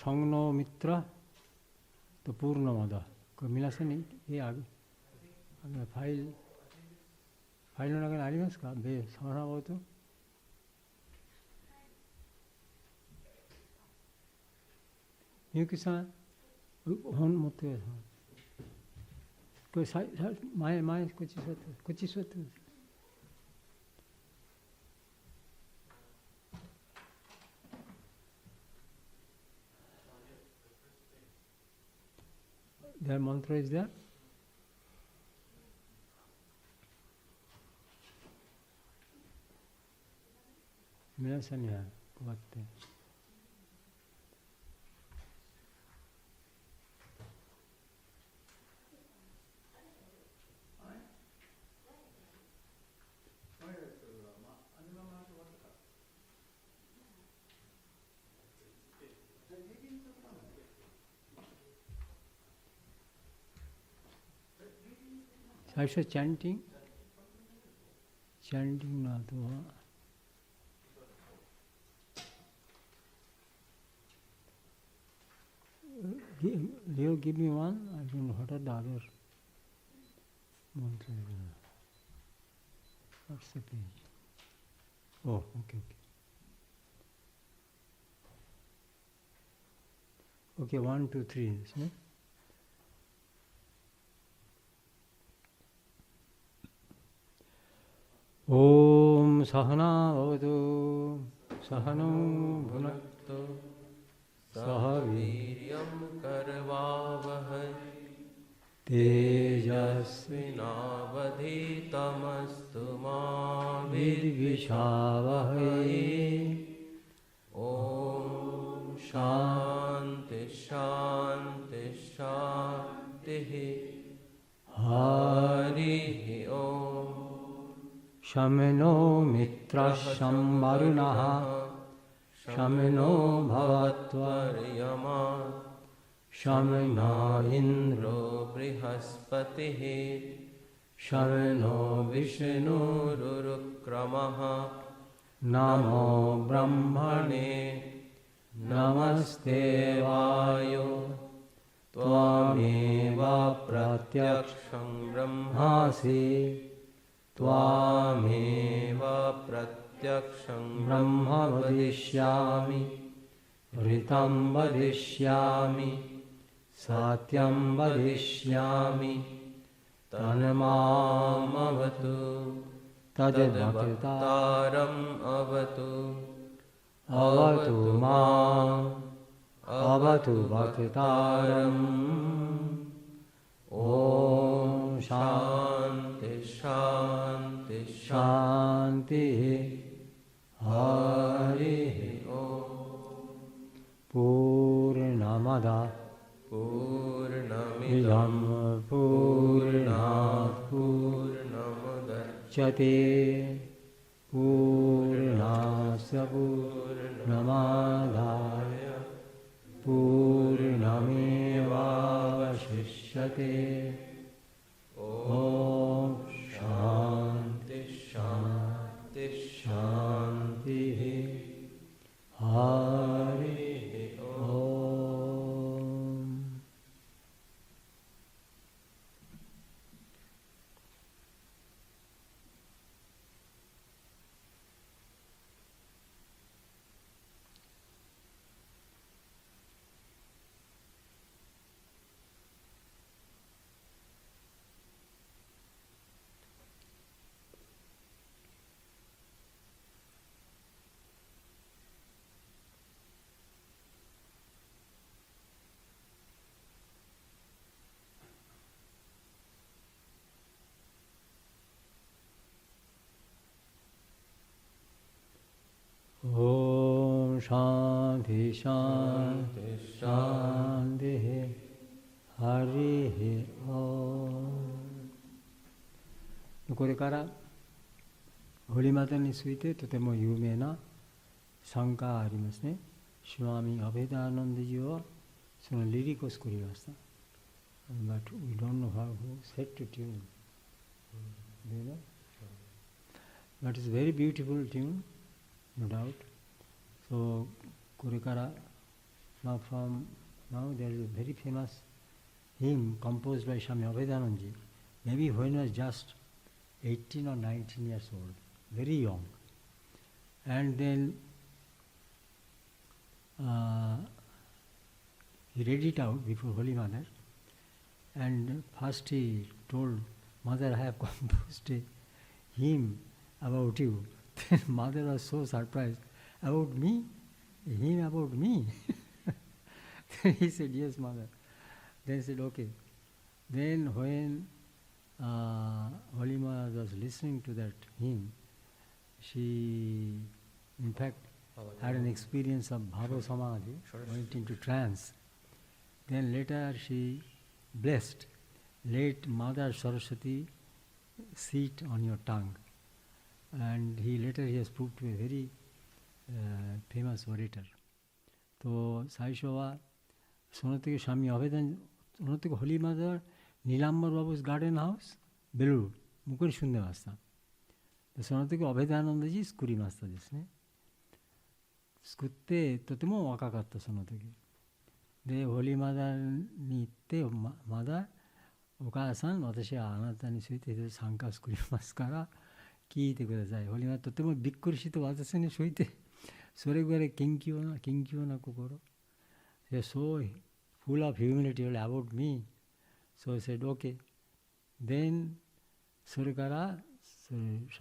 Sangno Mitra to Purnamada. これ皆さんにファイルの中にありますか？で、そのこと。みゆきさん、本持ってください。これ前こっち座って、こっち座ってください。Their mantra is there. 皆さんには配って。最初チャンティングの後はLeo, give me one. I don't know what are the other mantras. What's the page? Oh, okay. Okay, 1, 2, 3ですね。Om Sahana Avadu Sahano Bhunaktu Sahaviryam Karvavahai Tejasvinavadhitamastu ma Vidvishavahai Om Shanti Shanti Shanti Hari Om Shamino Mitra Shambarunaha Shamino Bhavatvaryama Shamina Indro Brihaspatihi Shamino Vishnu Rurukramaha Namo Brahmane Namaste Vayo Tvameva Pratyaksham Brahmasi Tvameva Pratyaksham Brahma vadishyami Ritam vadishyami Satyam vadishyami Tanamam avatu Tadbhaktaram avatu Avatu mam Avatu bhaktaram Om Shanti Shanti Shanti Hari Om Purnamada Purnamidam Purnat Purnamadachyate Purnasya Purnamadaya Purnamevavashishyate Om Shanti Shanti Shanti Hari Om. Om Shanti Shanti Shanti Hari Om。これからホリマタについてとても有名な参加がありますね。シュワミ・アベダーナンデジはそのリリックを作りました。But we don't know how set to tune. Do you know? But it's a very beautiful tune.No doubt. So, これから now there is a very famous hymn composed by Swami Abhedanandaji, maybe when he was just 18 or 19 years old, very young. And then he read it out before Holy Mother, and first he told, Mother, I have composed a hymn about you. Then Mother was so surprised. About me? A hymn about me? Then he said, yes, Mother. Then he said, okay. Then when Holy Mother was listening to that hymn, she in fact had an experience of Bhava Samadhi, went into trance. Then later she blessed, let Mother Saraswati sit on your tongue. And later he has proved to be a very famous orator. So, Saishava, Sonatiki Swami Abhedan, Sonatiki Holy Mother, Nilambar Babu's garden house, Belur, Mukuri Shunde Masta. The Sonatiki Abhedanandaji is Kuri Mastaですね。作ってとても若かったその時。で、ホリマダに行って、まだお母さん、私はあなたについて参加作りますから、聞いてください。ホリマダとてもびっくりして私について、それぐらい謙虚な心。They are so full of humility about me. So I said, okay. Then, それから、ス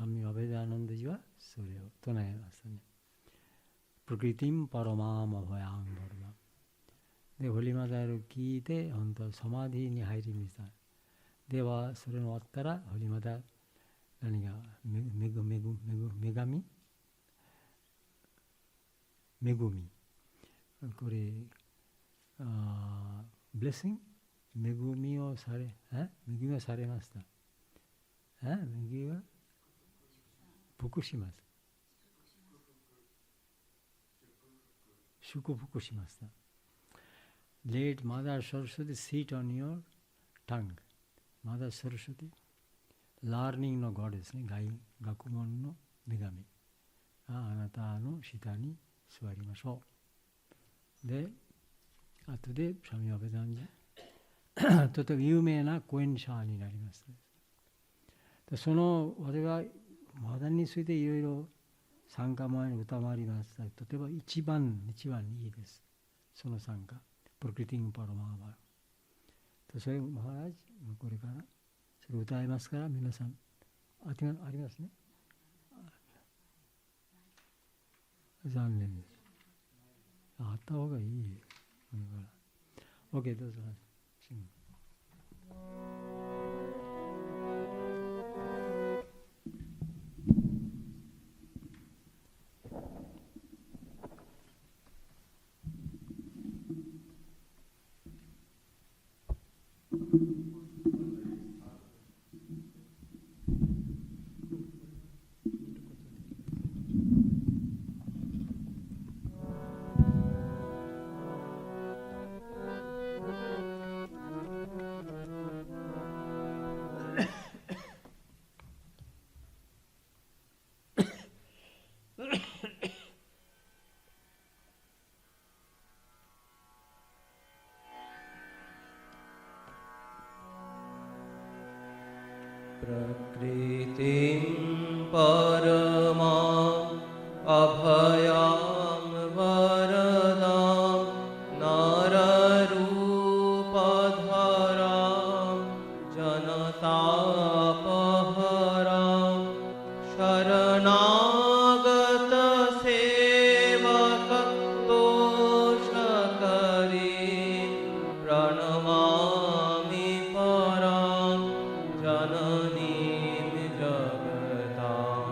ワミアベダーナンダジはそれを唱えましたね。プロクリティンパロマーマホヤンバルマ。で、ホリマダーを聞いて、本当はサマディに入りました。では、それが終わったら、ホリマダー、何が、恵み。これ、ブレッシング恵みをされました。恵みは福します。祝福しました。Let Mother Saraswati sit on your tongue. Mother Saraswati, learning の God ですね。学問の女神。あなたの下に座りましょう。で、後でスワミアベダンジとても有名な講演者になります。その我はマダンについていろいろ参加前に歌もあります。例えば一番いいです。その参加。プロクリティングパロマーバー。それマハラジ、これからそれ歌いますから皆さん、ありますね。残念です。あった方がいい。OK、どうぞ。प्रकृतिं परमाम् अभयां वरदां नररूपधरां जनतापहरां शरणागतसेवकतोषकरीं प्रणमामि परां जननीं जगतां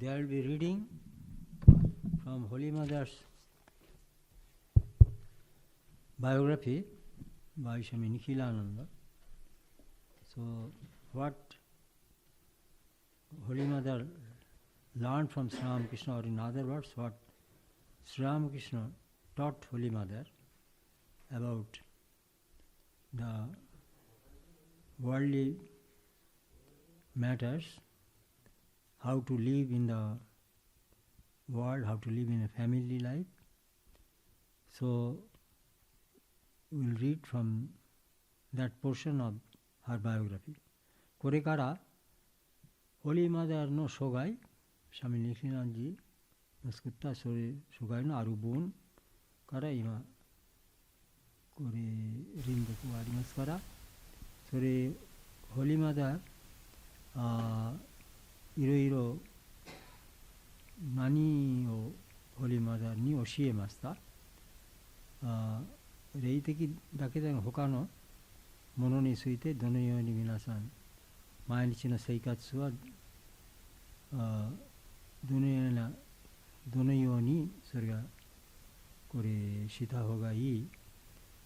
They will be reading from Holy Mother's biography by Swami Nikhilananda. So, what Holy Mother learned from Sri Ramakrishna, or in other words, what Sri Ramakrishna taught Holy Mother about the worldly matters, how to live in the world, how to live in a family life. So, we will read from that portion of her biography. これからホリーマザーの生涯、シャミニキナンジの作ったそれ生涯のある部分から今これ輪読がありますから、それホリーマザーいろいろ何をホリーマザーに教えました。霊的だけでの他のものについてどのように皆さん毎日の生活はどのようにそれがこれした方がいい、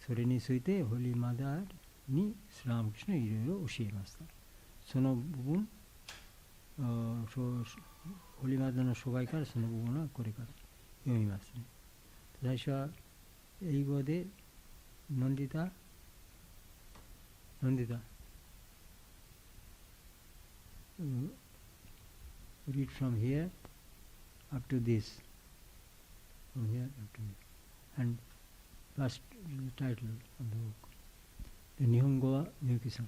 それについてホリーマザーにスリラムクリシュナいろいろ教えました。その部分ホリーマザーの生涯からその部分はこれから読みますね。最初は英語で飲んでたread from here up to this, from here up to this, and first title of the book. で日本語はみゆきさん。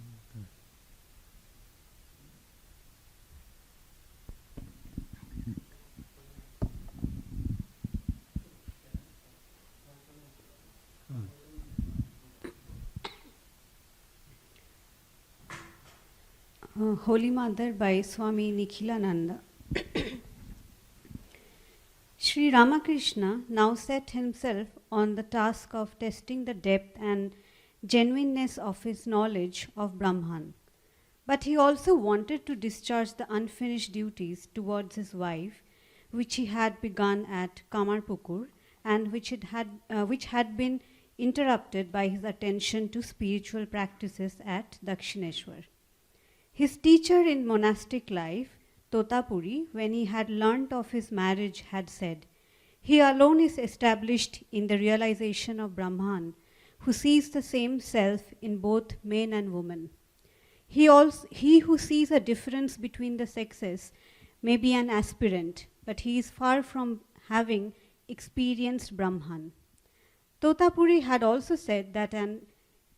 Holy Mother by Swami Nikhilananda. Sri Ramakrishna now set himself on the task of testing the depth and genuineness of his knowledge of Brahman. But he also wanted to discharge the unfinished duties towards his wife, which he had begun at Kamarpukur and which had been interrupted by his attention to spiritual practices at Dakshineshwar. His teacher in monastic life, Totapuri, when he had learnt of his marriage, had said, "He alone is established in the realization of Brahman, who sees the same self in both men and women. He who sees a difference between the sexes may be an aspirant, but he is far from having experienced Brahman." Totapuri had also said that an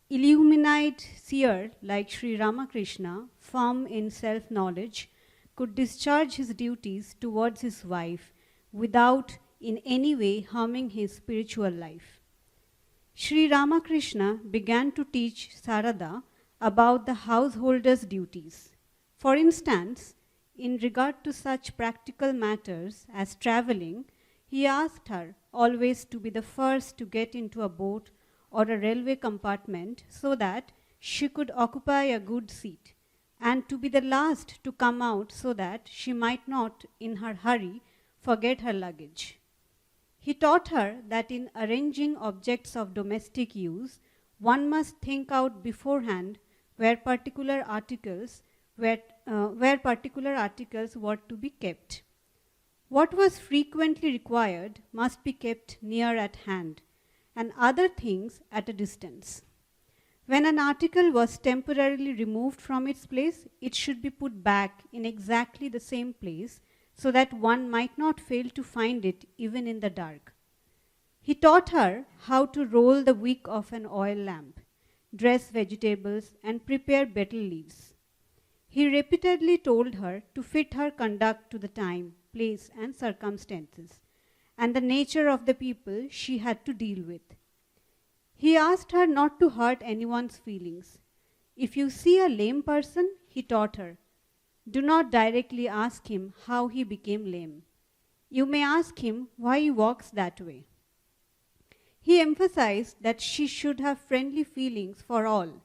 illumined seer like Sri Ramakrishna, firm in self-knowledge, could discharge his duties towards his wife without in any way harming his spiritual life. Sri Ramakrishna began to teach Sarada about the householder's duties. For instance, in regard to such practical matters as traveling, he asked her always to be the first to get into a boat or a railway compartment so that she could occupy a good seat, and to be the last to come out so that she might not, in her hurry, forget her luggage. He taught her that in arranging objects of domestic use, one must think out beforehand where particular articles were to be kept. What was frequently required must be kept near at hand, and other things at a distance. When an article was temporarily removed from its place, it should be put back in exactly the same place so that one might not fail to find it even in the dark. He taught her how to roll the wick of an oil lamp, dress vegetables, and prepare betel leaves. He repeatedly told her to fit her conduct to the time, place, and circumstances, and the nature of the people she had to deal with. He asked her not to hurt anyone's feelings. If you see a lame person, he taught her, do not directly ask him how he became lame. You may ask him why he walks that way. He emphasized that she should have friendly feelings for all.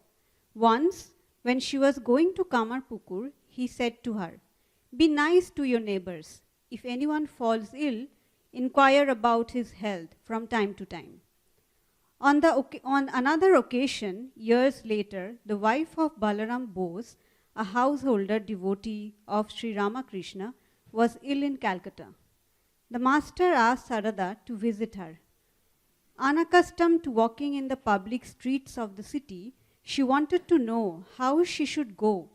Once, when she was going to Kamarpukur, he said to her, "Be nice to your neighbors. If anyone falls ill, inquire about his health from time to time." On another occasion, years later, the wife of Balaram Bose, a householder devotee of Sri Ramakrishna, was ill in Calcutta. The master asked Sarada to visit her. Unaccustomed to walking in the public streets of the city, she wanted to know how she should go,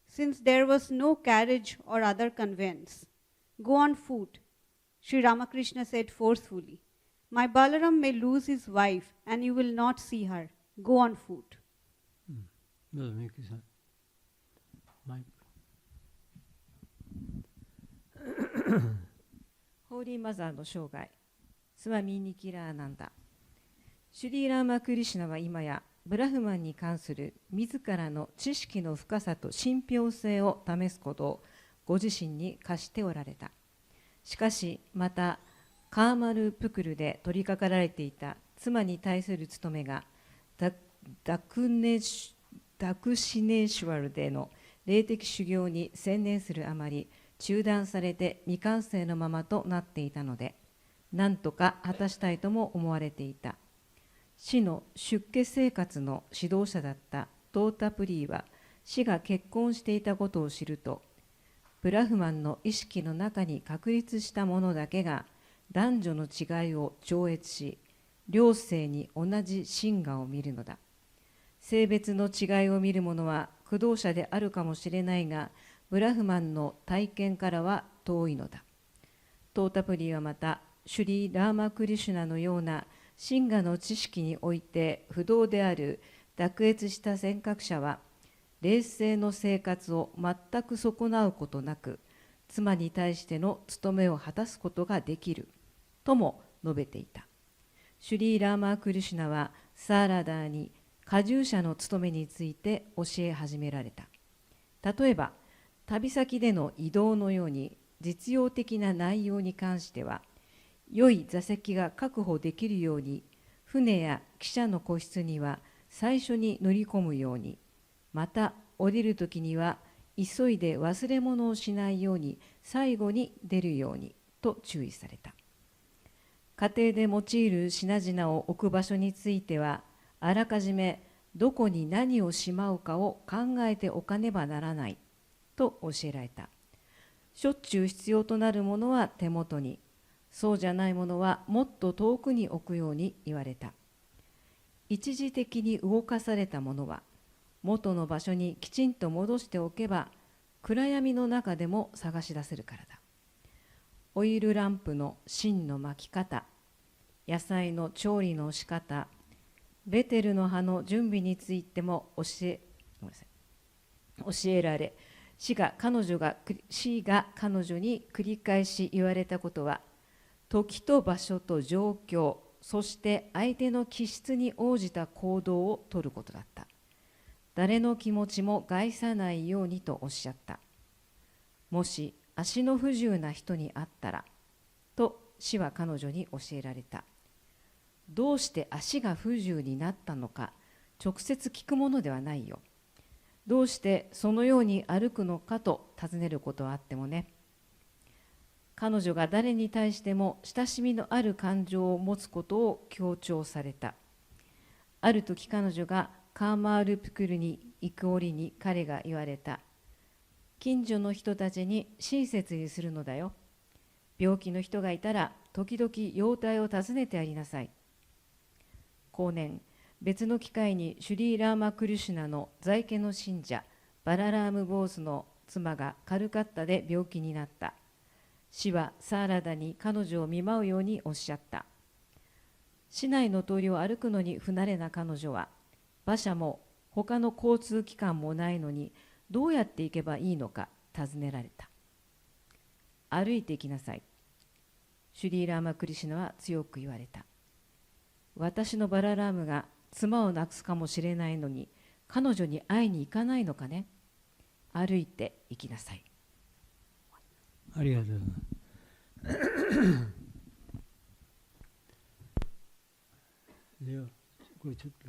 since there was no carriage or other conveyance. Go on foot, Sri Ramakrishna said forcefully. My Balaram may lose his wife and you will not see her. Go on foot. どうぞ、みゆきさん。マイク。ホーリーマザーの生涯、スワミニキラーナンダ。シュリーラーマクリシュナは今やブラフマンに関する自らの知識の深さと信憑性を試すことをご自身に課しておられた。しかしまたカーマルプクルで取り掛かられていた妻に対する務めがダクシネーシュワルでの霊的修行に専念するあまり中断されて未完成のままとなっていたので、何とか果たしたいとも思われていた。死の出家生活の指導者だったトータプリーは死が結婚していたことを知ると、ブラフマンの意識の中に確立したものだけが男女の違いを超越し、両性に同じ真我を見るのだ。性別の違いを見る者は駆動者であるかもしれないが、ブラフマンの体験からは遠いのだ。トータプリーはまた、シュリー・ラーマクリシュナのような真我の知識において不動である卓越した尖閣者は、霊性の生活を全く損なうことなく、妻に対しての務めを果たすことができるとも述べていた。シュリー・ラーマー・クリシュナはサーラダーに過重者の務めについて教え始められた。例えば、旅先での移動のように実用的な内容に関しては、良い座席が確保できるように、船や汽車の個室には最初に乗り込むように、また降りるときには急いで忘れ物をしないように最後に出るようにと注意された。家庭で用いる品々を置く場所については、あらかじめどこに何をしまうかを考えておかねばならないと教えられた。しょっちゅう必要となるものは手元に、そうじゃないものはもっと遠くに置くように言われた。一時的に動かされたものは、元の場所にきちんと戻しておけば、暗闇の中でも探し出せるからだ。オイルランプの芯の巻き方、野菜の調理の仕方、ベテルの葉の準備についても教えられ、死が彼女に繰り返し言われたことは、時と場所と状況、そして相手の気質に応じた行動をとることだった。誰の気持ちも害さないようにとおっしゃった。もし足の不自由な人に会ったら、と死は彼女に教えられた。どうして足が不自由になったのか、直接聞くものではないよ。どうしてそのように歩くのかと尋ねることはあってもね。彼女が誰に対しても親しみのある感情を持つことを強調された。ある時彼女がカーマールプクルに行く折に彼が言われた。近所の人たちに親切にするのだよ。病気の人がいたら時々容体を訪ねてやりなさい。後年、別の機会にシュリー・ラーマ・クリシュナの在家の信者バララーム・ボースの妻がカルカッタで病気になった。死はサーラダに彼女を見舞うようにおっしゃった。市内の通りを歩くのに不慣れな彼女は、馬車も他の交通機関もないのにどうやって行けばいいのか尋ねられた。歩いて行きなさい。シュリー・ラーマ・クリシュナは強く言われた。私のバララームが妻を亡くすかもしれないのに彼女に会いに行かないのかね。歩いて行きなさい。ありがとうございます。では、これちょっと。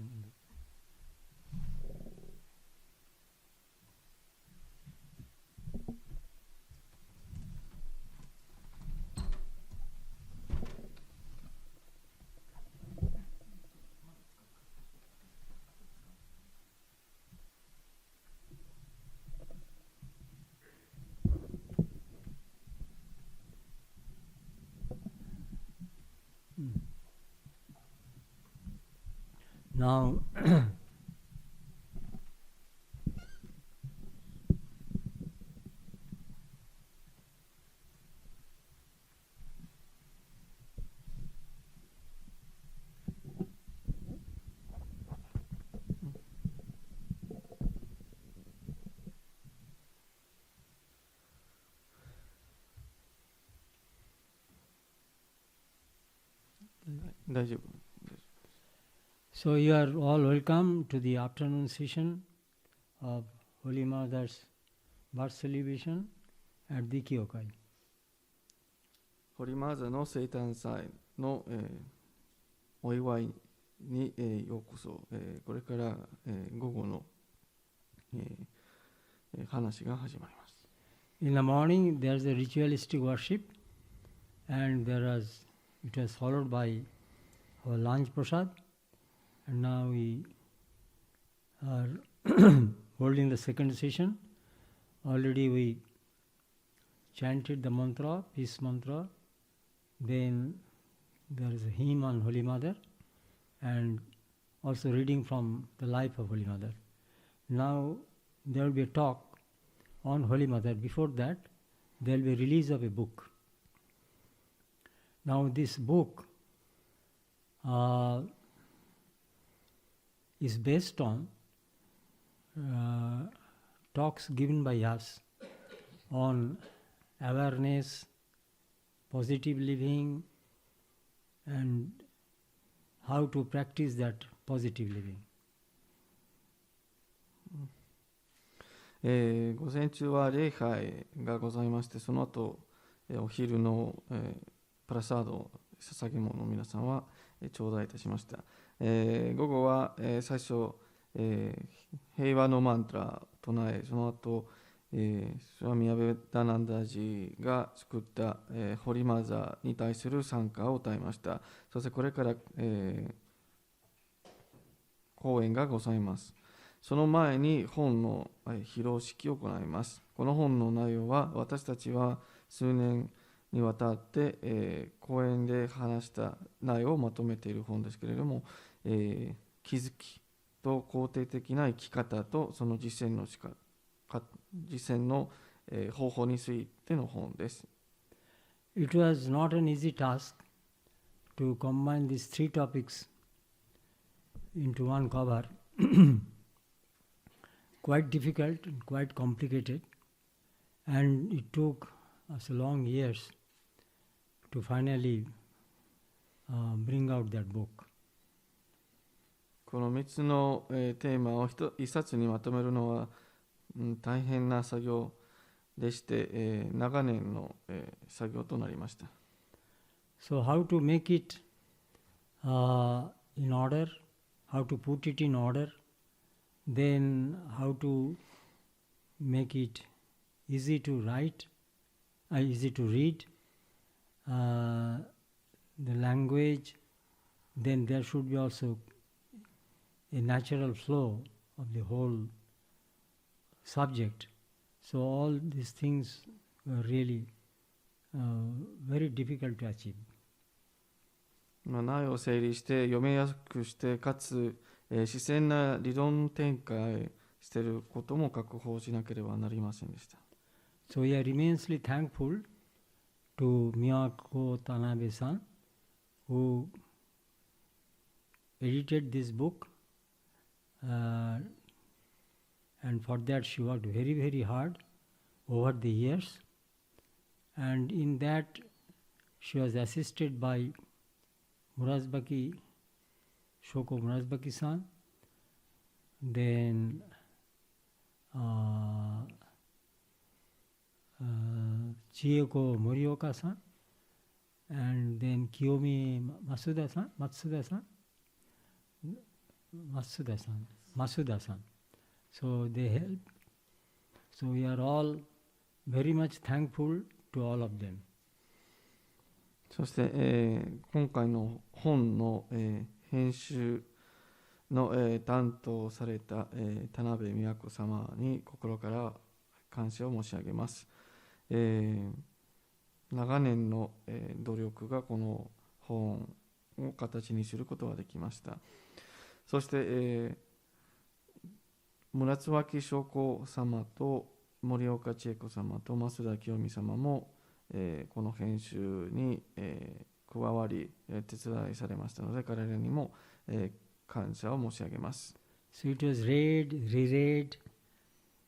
Now, so you are all welcome to the afternoon session of Holy Mother's birth celebration at the Kyokai. ホリマーザの生誕祭の、お祝いに、ようこそ、これから、午後の、話が始まります。In the morning there is a ritualistic worship and it was followed by our lunch prasad, and now we are holding the second session. Already we chanted the mantra, peace mantra, then there is a hymn on Holy Mother and also reading from the life of Holy Mother. Now there will be a talk on Holy Mother. Before that there will be a release of a book. Now this book is based on talks given by us on awareness, positive living, and how to practice that positive living. 午前中は礼拝がございまして、その後、お昼の、プラサード捧げ物を皆さんは、頂戴いたしました。午後は、最初、平和のマントラを唱え、その後、スワミ・アベダナンダジーが作った、ホリマザーに対する賛歌を歌いました。そしてこれから、講演がございます。その前に本の披露式を行います。この本の内容は私たちは数年にわたって、講演で話した内容をまとめている本ですけれども、気づきと肯定的な生き方とその実践の方法についての本です。It was not an easy task to combine these three topics into one cover. Quite difficult and quite complicated, and it took us long years to finally bring out that book. この3つの、テーマを一冊にまとめるのは、大変な作業でして、長年の、作業となりました。So how to make it in order, how to put it in order, then how to make it easy to write, easy to read, the language, then there should be also a natural flow of the whole subject. So all these things were really very difficult to achieve. 内容を整理して読みやすくしてかつ自然な理論展開していることも確保しなければなりませんでした。So we are immensely thankful to Miyako Tanabe-san who edited this book, and for that she worked very, very hard over the years, and in that she was assisted by Murasbaki, Shoko Murasbaki-san, then Chiyoko Morioka-san, and then Kiyomi Masuda-san. So they help. So we are all very much thankful to all of them. そして、今回の本の、編集の、担当された、田辺美和子様に心から感謝を申し上げます。長年の、努力がこの本を形にすることができました。そして、村津脇翔子様と森岡千恵子様と増田清美様も、この編集に、加わり、手伝いされましたので、彼らにも、感謝を申し上げます。So it was read, reread,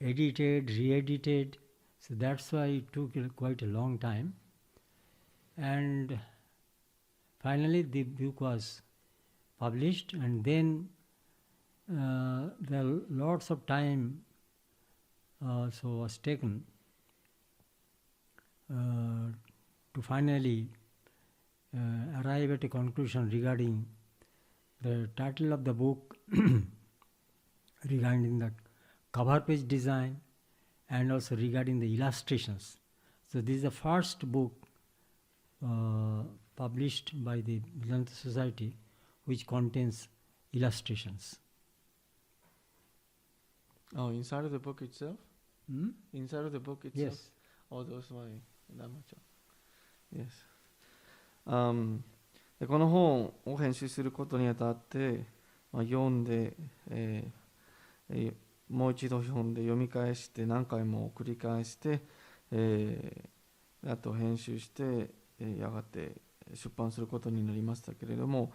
edited, re-edited. So that's why it took quite a long time. And finally the book was published, and then there lots of time so was taken to finally arrive at a conclusion regarding the title of the book, regarding the cover page design, and also regarding the illustrations. So this is the first book published by the Vedanta Society which contains illustrations. Oh, inside of the book itself? Hmm? Inside of the book itself? Yes. Oh, those were that much. Yes. でこの本を編集することにあたって、読んで、もう一度読んで読み返して何回も繰り返して、あと編集して、やがて出版することになりましたけれども、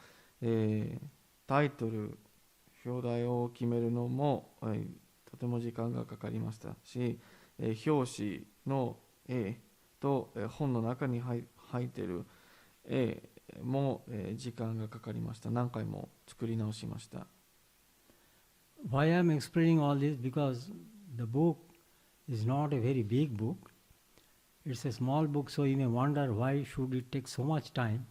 タイトル、表題を決めるのも、とても時間がかかりましたし、表紙の絵と本の中に入っている絵も時間がかかりました。何回も作り直しました。Why I am explaining all this? Because the book is not a very big book. It's a small book, so you may wonder why should it take so much time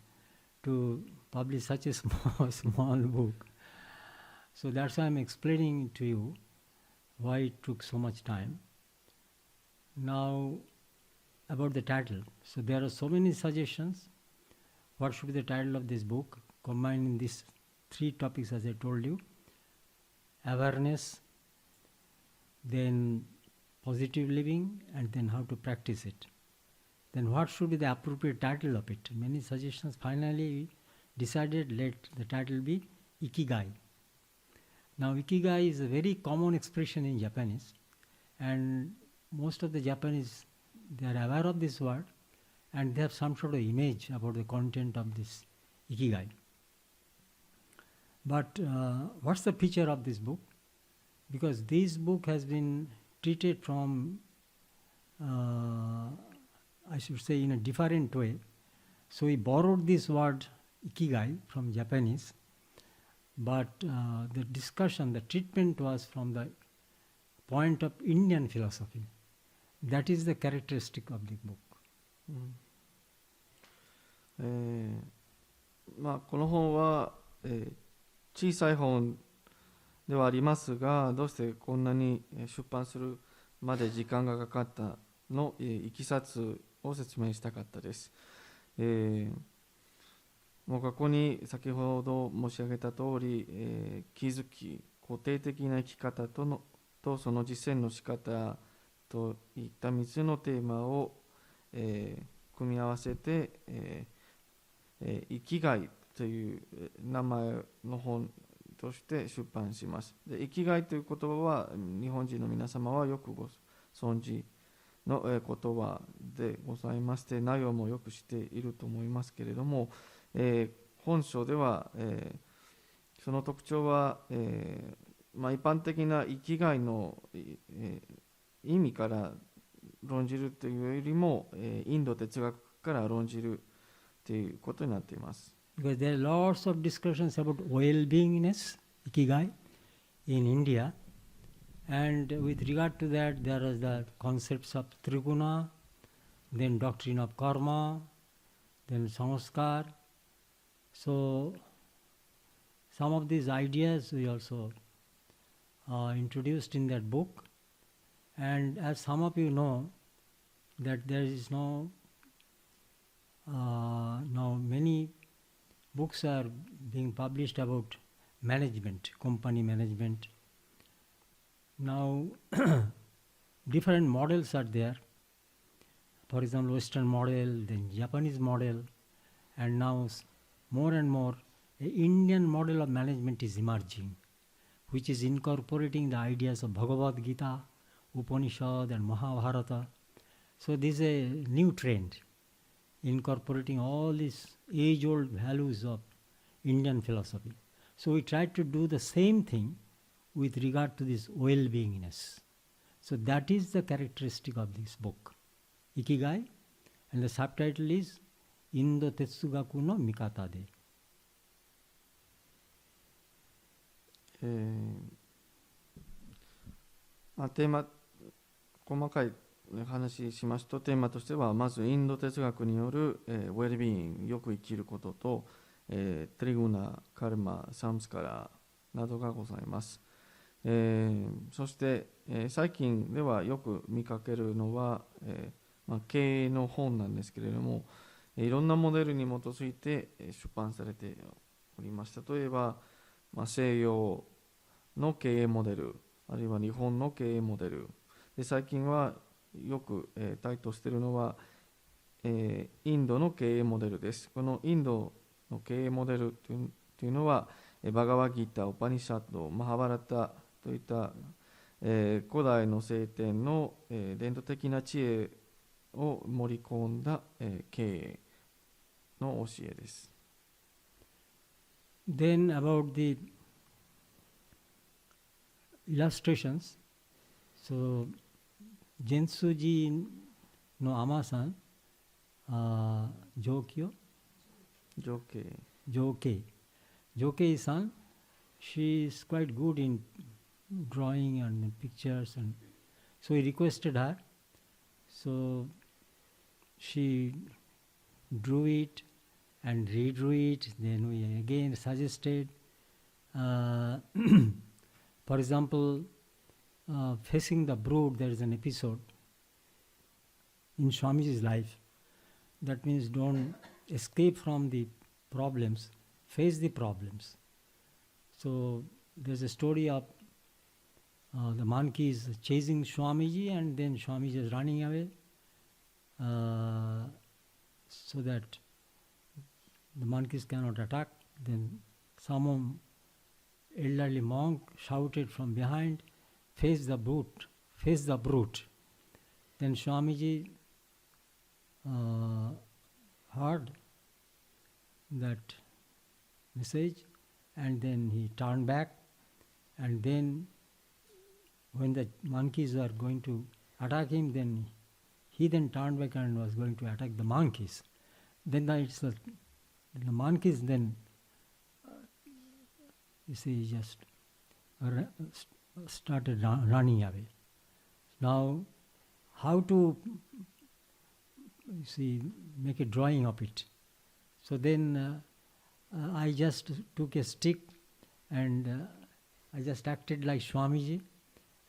to publish such a small book. So that's why I am explaining to you why it took so much time. Now, about the title. So there are so many suggestions. What should be the title of this book? Combining these three topics as I told you. Awareness, then positive living, and then how to practice it. Then what should be the appropriate title of it? Many suggestions. Finally we decided let the title be Ikigai. Now Ikigai is a very common expression in Japanese, and most of the Japanese, they are aware of this word and they have some sort of image about the content of this Ikigai. But what's the feature of this book? Because this book has been treated from, I should say, in a different way. So we borrowed this word Ikigai from Japanese, but the discussion, the treatment was from the point of Indian philosophy. That is the characteristic of the book. この本は、小さい本ではありますが、どうしてこんなに出版するまで時間がかかったのいきさつを説明したかったです。もうここに先ほど申し上げた通り、気づき、肯定的な生き方とその実践の仕方といった3つのテーマを、組み合わせて、生きがいという名前の本として出版します。で、生きがいという言葉は日本人の皆様はよくご存知の言葉でございまして、内容もよく知っていると思いますけれども、本書では、その特徴は、一般的な生きがいの、意味から論じるというよりも、インド哲学から論じるということになっています。Because there are lots of discussions about well-beingness, Ikigai, in India. And with regard to that, there is the concepts of Triguna, then doctrine of karma, then samskar. So, some of these ideas we also introduced in that book. And as some of you know, that there is now many books are being published about management, company management. Now, different models are there. For example, Western model, then Japanese model, and now more and more, an Indian model of management is emerging. which is incorporating the ideas of Bhagavad Gita, Upanishad and Mahabharata. So this is a new trend, incorporating all these age-old values of Indian philosophy. So we tried to do the same thing with regard to this well-beingness. So that is the characteristic of this book, Ikigai, and the subtitle is Indo Tetsugaku no Mikata de. テーマ、細かい話しますと、テーマとしてはまずインド哲学による、ウェルビーイング、よく生きることと、トリグナ、カルマ、サムスカラなどがございます。そして、最近ではよく見かけるのは、経営の本なんですけれども、いろんなモデルに基づいて出版されております。例えば、西洋の経営モデル、あるいは日本の経営モデルで、最近はよく台頭しているのは、インドの経営モデルです。このインドの経営モデルというのは、バガワギータ、オパニシャッド、マハバラタといった、古代の聖典の、伝統的な知恵を盛り込んだ、経営の教えです。Then about the illustrations, so Jensuji no Ama-san, Jokei, Jokei-san, she is quite good in drawing and pictures, and so he requested her. So she drew it and redrew it. Then we again suggested, for example, facing the brood. There is an episode in Swamiji's life. That means don't escape from the problems, face the problems. So there's a story of the monkeys chasing Swamiji, and then Swamiji is running away, so that the monkeys cannot attack. Then some elderly monk shouted from behind, face the brute, face the brute. Then Swamiji heard that message, and then he turned back, and then when the monkeys were going to attack him, then he then turned back and was going to attack the monkeys. Then the monkeys then, just started running away. Now, how to make a drawing of it? So then I just took a stick and I just acted like Swamiji,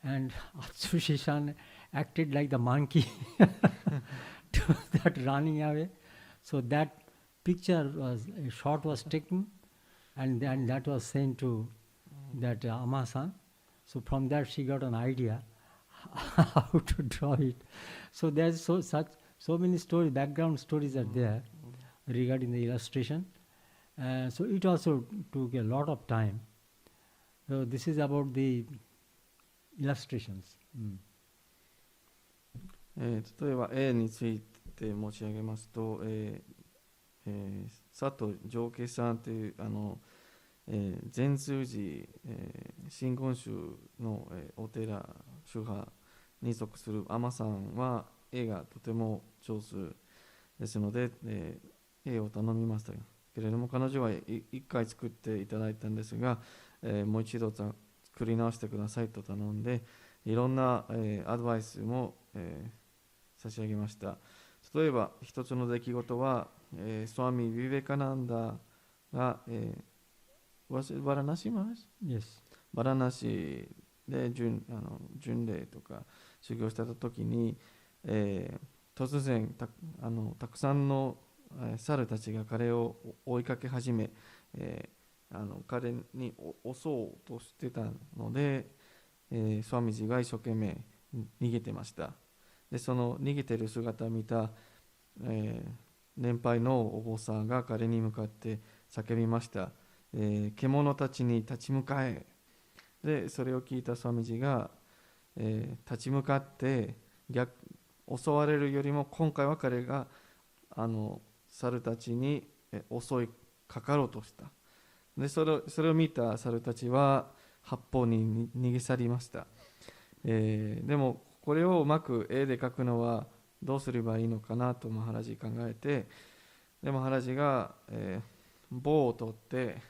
and Atsushi-san acted like the monkey to that running away. So that picture a shot was taken, and then that was sent to that Ama-san. So from that she got an idea how to draw it. So there's so many stories, background stories are there regarding the illustration. So it also took a lot of time. So this is about the illustrations. 例えば絵について申し上げますと、佐藤常慶さんという善通寺、真言宗の、お寺宗派に属する尼さんは絵がとても上手ですので、絵を頼みましたけれども、彼女は一回作っていただいたんですが、もう一度作り直してくださいと頼んで、いろんな、アドバイスも、差し上げました。例えば一つの出来事は、スワミ・ヴィヴェカナンダが、バラナシマです、Yes. バラナシで巡礼とか修行してた時に、突然たくさんの猿たちが彼を追いかけ始め、彼に襲おうとしてたので、スワミジが一生懸命逃げてました。でその逃げてる姿を見た、年配のお坊さんが彼に向かって叫びました。獣たちに立ち向かえ。でそれを聞いたスワミジーが、立ち向かって襲われるよりも今回は彼が猿たちに襲いかかろうとした。でそれを見た猿たちは八方に逃げ去りました。でもこれをうまく絵で描くのはどうすればいいのかなとマハラジ考えて、でマハラジが、棒を取って、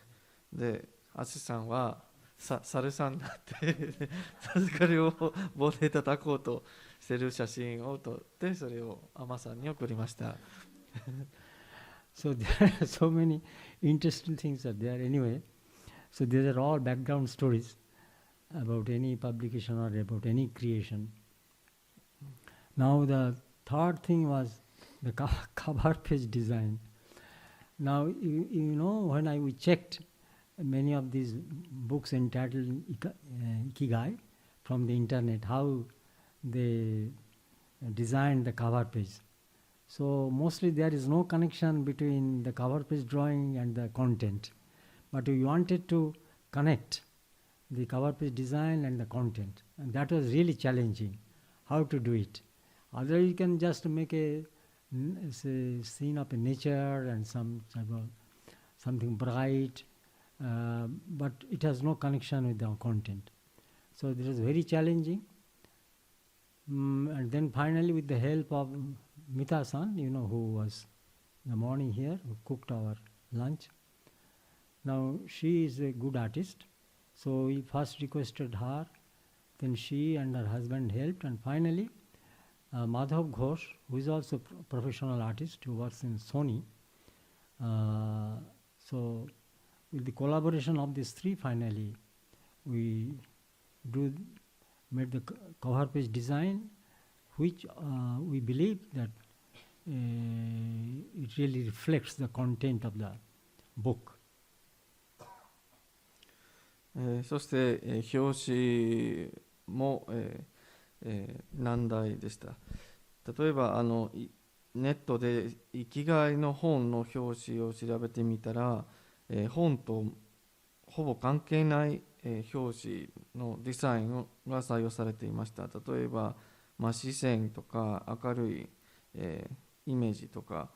でアシさんは猿さんになって授かりを棒で叩こうとしてる写真を撮って、それをアマさんに送りました。So there are so many interesting things are there anyway. So these are all background stories about any publication or about any creation. Now the third thing was the cover page design. Now you know, when we checked many of these books entitled Ikigai from the internet, how they designed the cover page. So mostly there is no connection between the cover page drawing and the content. But we wanted to connect the cover page design and the content. And that was really challenging, how to do it. Otherwise you can just make a scene of a nature and something bright, but it has no connection with the content. So this is very challenging. And then finally, with the help of Mita-san, who was in the morning here, who cooked our lunch. Now she is a good artist, so we first requested her, then she and her husband helped, and finally Madhav Ghosh, who is also a professional artist, who works in Sony. So with the collaboration of these three, finally we made the cover page design, which we believe that it really reflects the content of the book. そして、表紙も、難題でした。例えばネットで生きがいの本の表紙を調べてみたら、本とほぼ関係ない、表紙のデザインが採用されていました。例えば、視線とか明るい、イメージとか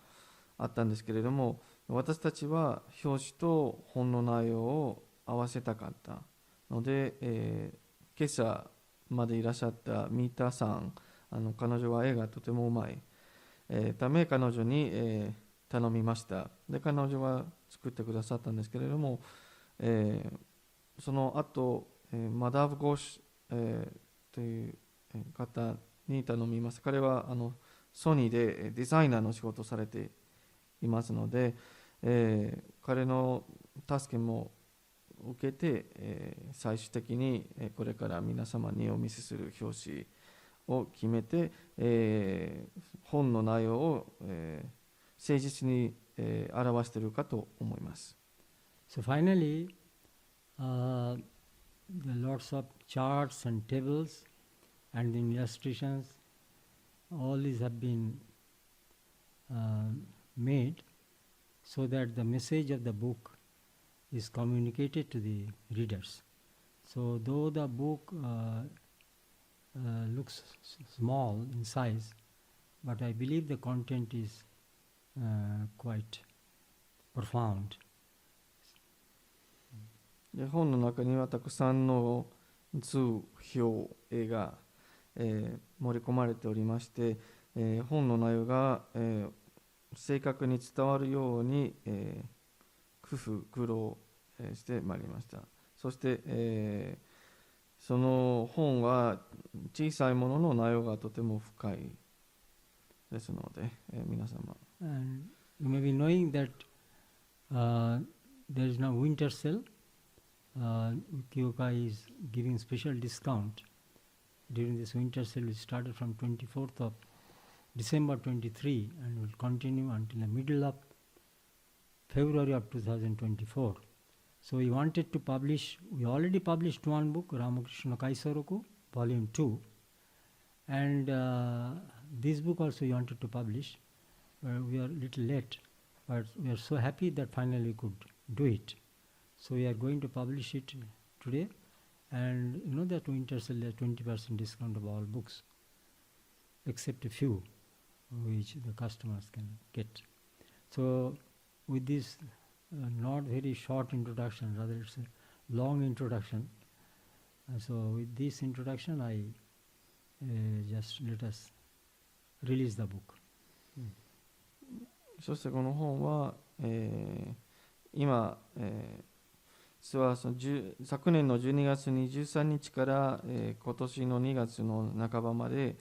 あったんですけれども、私たちは表紙と本の内容を合わせたかったので、今朝までいらっしゃったミーターさん、彼女は絵がとてもうまい、ため彼女に、頼みました。で彼女は作ってくださったんですけれども、その後、マダーブ・ゴーシュ、という方に頼みます。彼はソニーでデザイナーの仕事をされていますので、彼の助けも受けて、最終的にこれから皆様にお見せする表紙を決めて、本の内容を、誠実に、表しているかと思います。So finally, the lots of charts and tables and the illustrations, all these have been made so that the message of the book is communicated to the readers. So though the book looks small in size, but I believe the content is quite profound. で本の中にはたくさんの図、表、絵が、盛り込まれておりまして、本の内容が、正確に伝わるように、工夫、苦労、してまいりました。そして、その本は小さいものの内容がとても深いですので、皆様。And you may be knowing that there is now winter sale. Kyokai is giving special discount during this winter sale, which started from 24th of December 23 and will continue until the middle of February of 2024. So we wanted to publish, we already published one book, Ramakrishna Kaisoroku, volume 2, and this book also we wanted to publish. We are a little late, but we are so happy that finally we could do it. So we are going to publish it today, And you know that winter sale, there 20% discount of all books, except a few, which the customers can get. So, with this not very short introduction, rather it's a long introduction. So, with this introduction, I just let us release the book. そしてこの本は、今、実はその昨年の12月23日から、今年の2月の半ばまで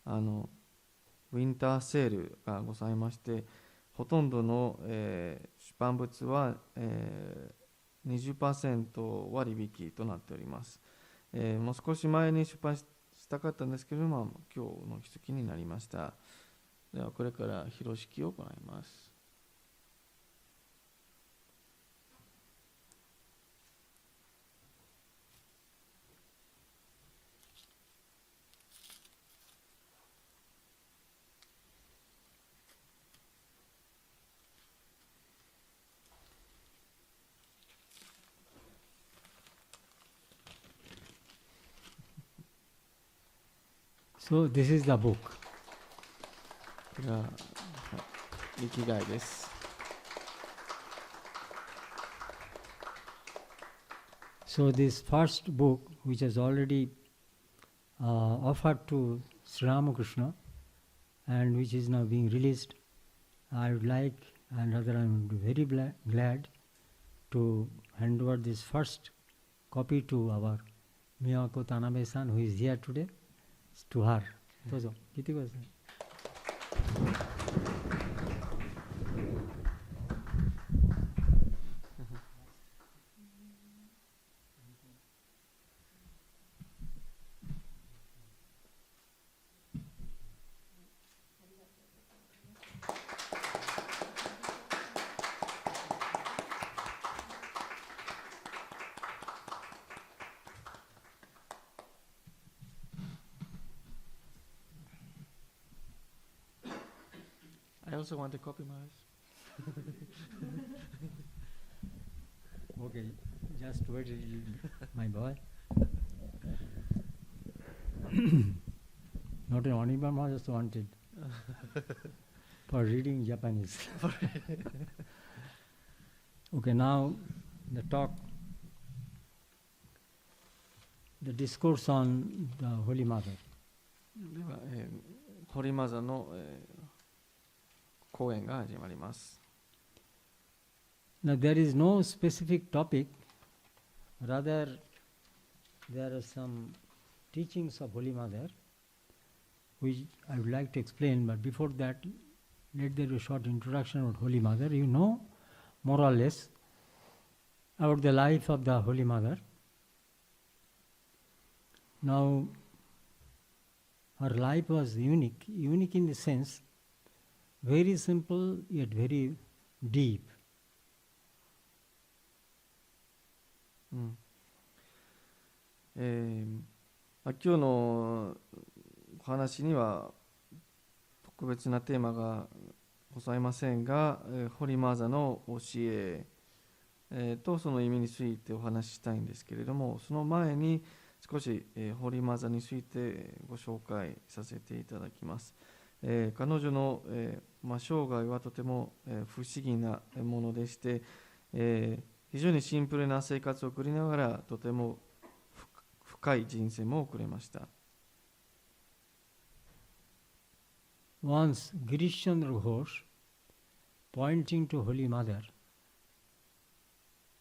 ウィンターセールがございまして、ほとんどの、出版物は、20% 割引となっております。もう少し前に出版したかったんですけれども、今日の日付になりました。ではこれから披露式を行います。So, this is the book. これは力外です。So, this first book, which has already offered to Sri Ramakrishna and which is now being released, I would like, and rather I am very glad to hand over this first copy to our Miyako Tanabe-san, who is here today, to her. どうぞ、聞いてください。I also want to copy Maharaj. Okay, just wait a little bit, my boy. Not only Burma, just wanted for reading Japanese. Okay, now the talk, the discourse on the Holy Mother. では、ホリマザの、講演が始まります。Now there is no specific topic, rather there are some teachings of Holy Mother which I would like to explain, but before that let there be a short introduction about Holy Mother. You know more or less about the life of the Holy Mother. Now her life was unique in the sense very simple yet very deep. 今日のお話には特別なテーマがございませんが、ホリマーザの教え、とその意味についてお話ししたいんですけれども、その前に少し、ホリマーザについてご紹介させていただきます。彼女の、生涯はとても、不思議なものでして、非常にシンプルな生活を送りながらとても深い人生も送れました。Once Girish Chandra Ghosh, pointing to Holy Mother,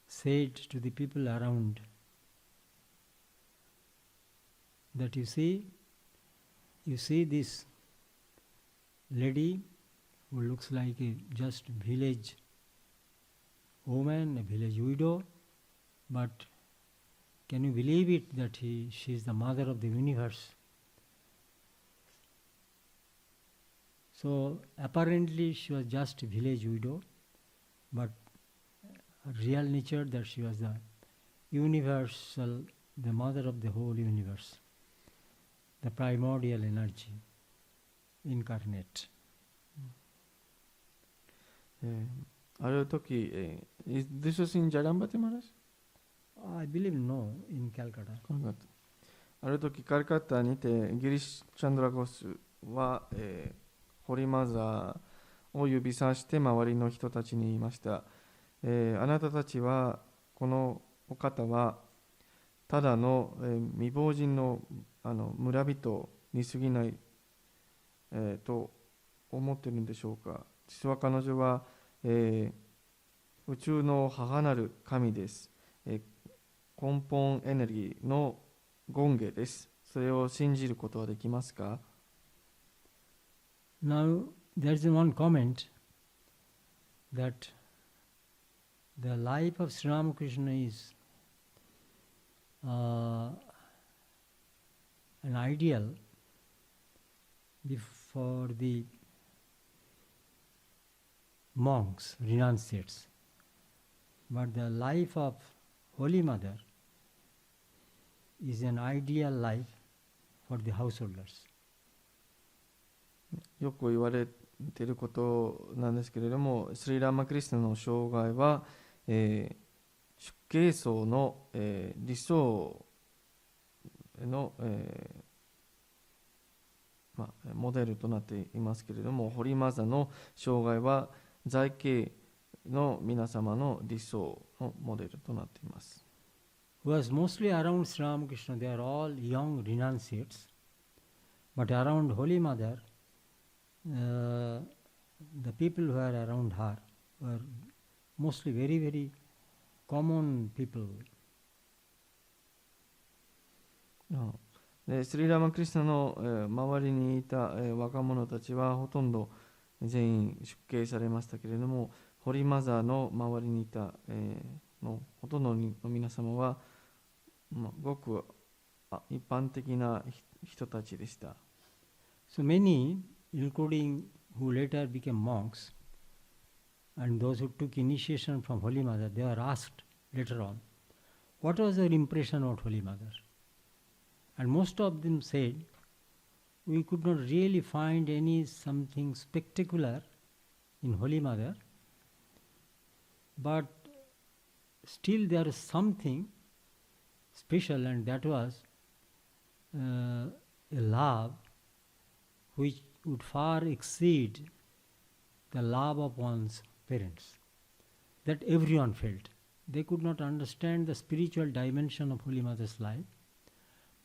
said to the people around that you see this lady who looks like a just village woman, a village widow, but can you believe it that she is the mother of the universe? So apparently she was just a village widow, but her real nature that she was the universal, the mother of the whole universe, the primordial energy, incarnate. ある時、This was in Jarambati Maharaj? I believe no, in Calcutta. ある時カルカッタにてギリシャンドラゴスは、ホリマザーを指さして周りの人たちに言いました、あなたたちはこのお方はただの、未亡人の、村人に過ぎない、と思っているんでしょうか。実は彼女は、宇宙の母なる神です、根本エネルギーの権下です。それを信じることはできますか？ Now, there is one comment that the life of Sri Ramakrishna is an ideal for the monks, renunciates. But the life of Holy Mother is an ideal life for the householders. よく言われていることなんですけれども、スリラーマクリスナの生涯は、出家僧の、理想の、モデルとなっていますけれども、ホリマザの生涯は在家の皆様の理想のモデルとなっています。Who was mostly around Sri Ramakrishna, they are all young renunciates, but around Holy Mother, the people who are around her were mostly very, very common people. でスリラーマクリスナの、周りにいた、若者たちはほとんど全員出家されましたけれども、ホリマザーの周りにいた、のほとんどの皆様は、ごく一般的な人たちでした。So many, including who later became monks, and those who took initiation from Holy Mother, they were asked later on, what was your impression about Holy Mother? And most of them said, we could not really find any something spectacular in Holy Mother, but still there is something special, and that was a love which would far exceed the love of one's parents. That everyone felt. They could not understand the spiritual dimension of Holy Mother's life,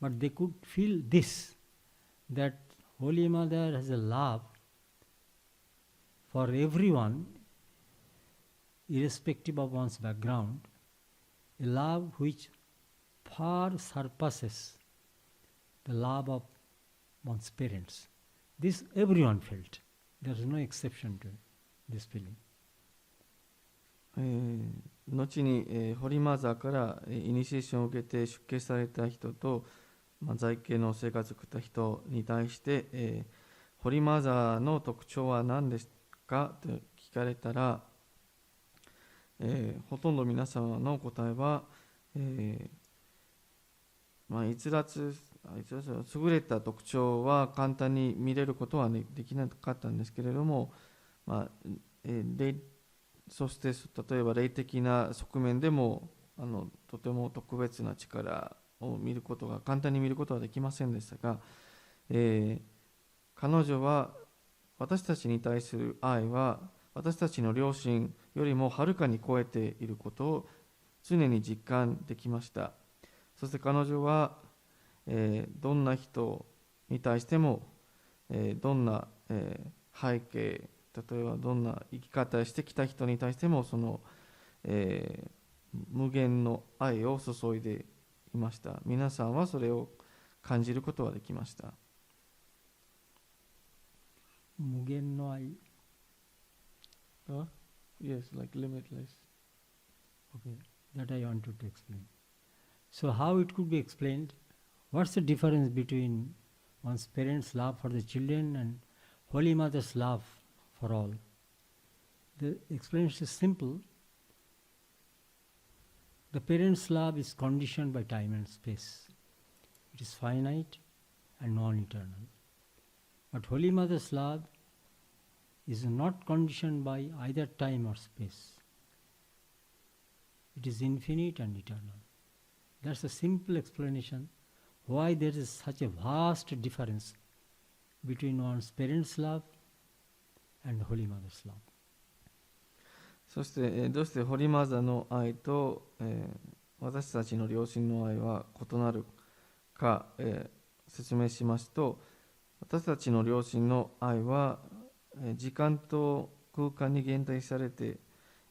but they could feel this, that Holy Mother has a love for everyone, irrespective of one's background, a love which far surpasses the love of one's parents. This everyone felt. There is no exception to this feeling. 後に、ホリマザーから、イニシエーションを受けて出家された人と、在家の生活を送った人に対して、ホリマザーの特徴は何ですかと聞かれたら、ほとんど皆様の答えは、逸脱優れた特徴は簡単に見れることは、できなかったんですけれども、そして例えば霊的な側面でもとても特別な力を見ることが簡単に見ることはできませんでしたが、彼女は私たちに対する愛は私たちの両親よりもはるかに超えていることを常に実感できました。そして彼女は、どんな人に対しても、どんな、背景、例えばどんな生き方をしてきた人に対してもその、無限の愛を注いでいました。皆さんはそれを感じることはできました。無限の愛。Yes, like limitless. Okay, that I wanted to explain. So how it could be explained? What's the difference between one's parents' love for the children and Holy Mother's love for all? The explanation is simple. The parents' love is conditioned by time and space. It is finite and non-eternal. But Holy Mother's love is not conditioned by either time or space. It is infinite and eternal. That's a simple explanation why there is such a vast difference between one's parents' love and Holy Mother's love. そして、どうしてホリマザーの愛と、私たちの両親の愛は異なるか、説明しますと、私たちの両親の愛は、時間と空間に限定されて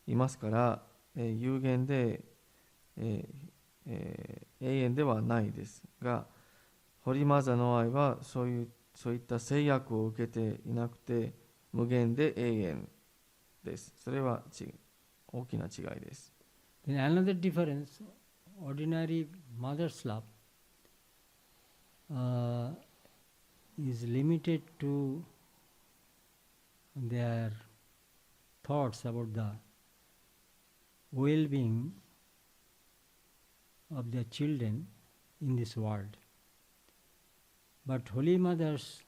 いますから、有限で、永遠ではないですが、ホリマザーの愛はそういった制約を受けていなくて無限で永遠です。それは大きな違いです。Then another difference, ordinary mother's love is limited to their thoughts about the well-being of their children in this world. But Holy Mother's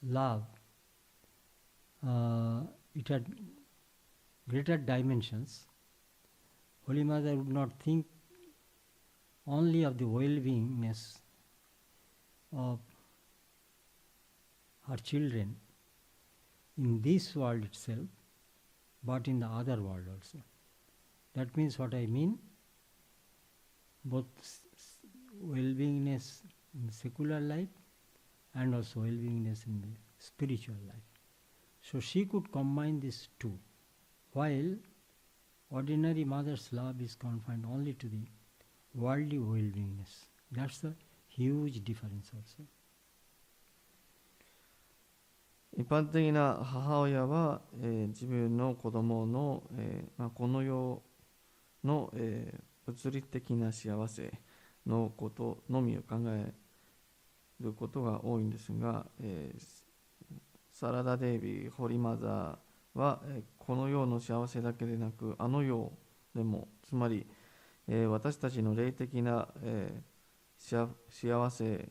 love, it had greater dimensions. Holy Mother would not think only of the well-beingness of her children in this world itself, but in the other world also. That means what I mean, both well-beingness in secular life and also well-beingness in the spiritual life. So she could combine these two, while ordinary mother's love is confined only to the worldly well-beingness. That's a huge difference also. 一般的な母親は、自分の子供の、この世の、物理的な幸せのことのみを考えることが多いんですが、サラダデイビー、ホリマザーは、この世の幸せだけでなく、あの世でも、つまり、私たちの霊的な、幸せ、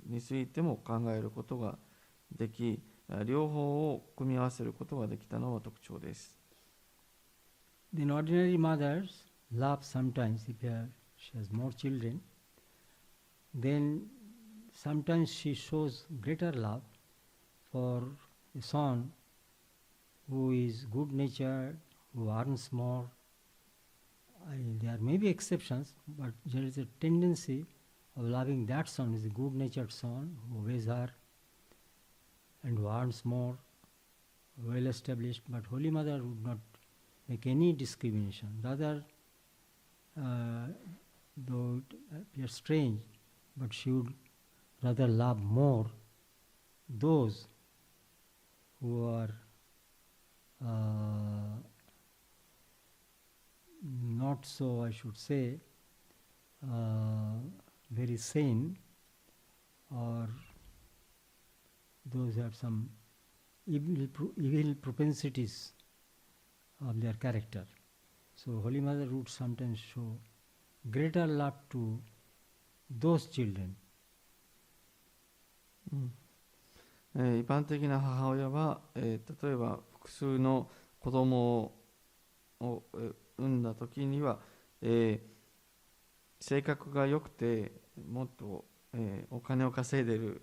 についても考えることができ、両方を組み合わせることができたのは特徴です。Then ordinary mothers love sometimes if she has more children, then sometimes she shows greater love for a son who is good natured, who earns more. There may be exceptions, but there is a tendency of loving that son as a good natured son who obeys her and who earns more, well established, but Holy Mother would not make any discrimination. Rather, though it appears strange, but she would rather love more those who are not so, I should say, very sane, or those who have some evil propensities of their character. So Holy Mother would sometimes show greater love to those children. 一般的な母親は、例えば複数の子供を産んだ時には、性格が良くてもっと、お金を稼いでいる、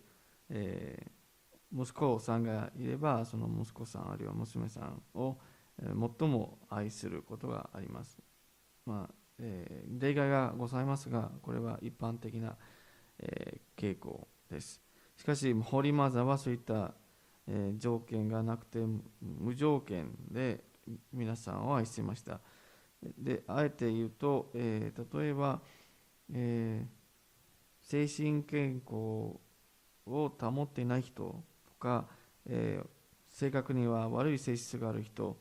息子さんがいれば、その息子さんあるいは娘さんを、最も愛することがあります。例外がございますが、これは一般的な、傾向です。しかし、ホリマザーはそういった、条件がなくて、無条件で皆さんを愛していました。で、あえて言うと、例えば、精神健康を保っていない人とか、正確には悪い性質がある人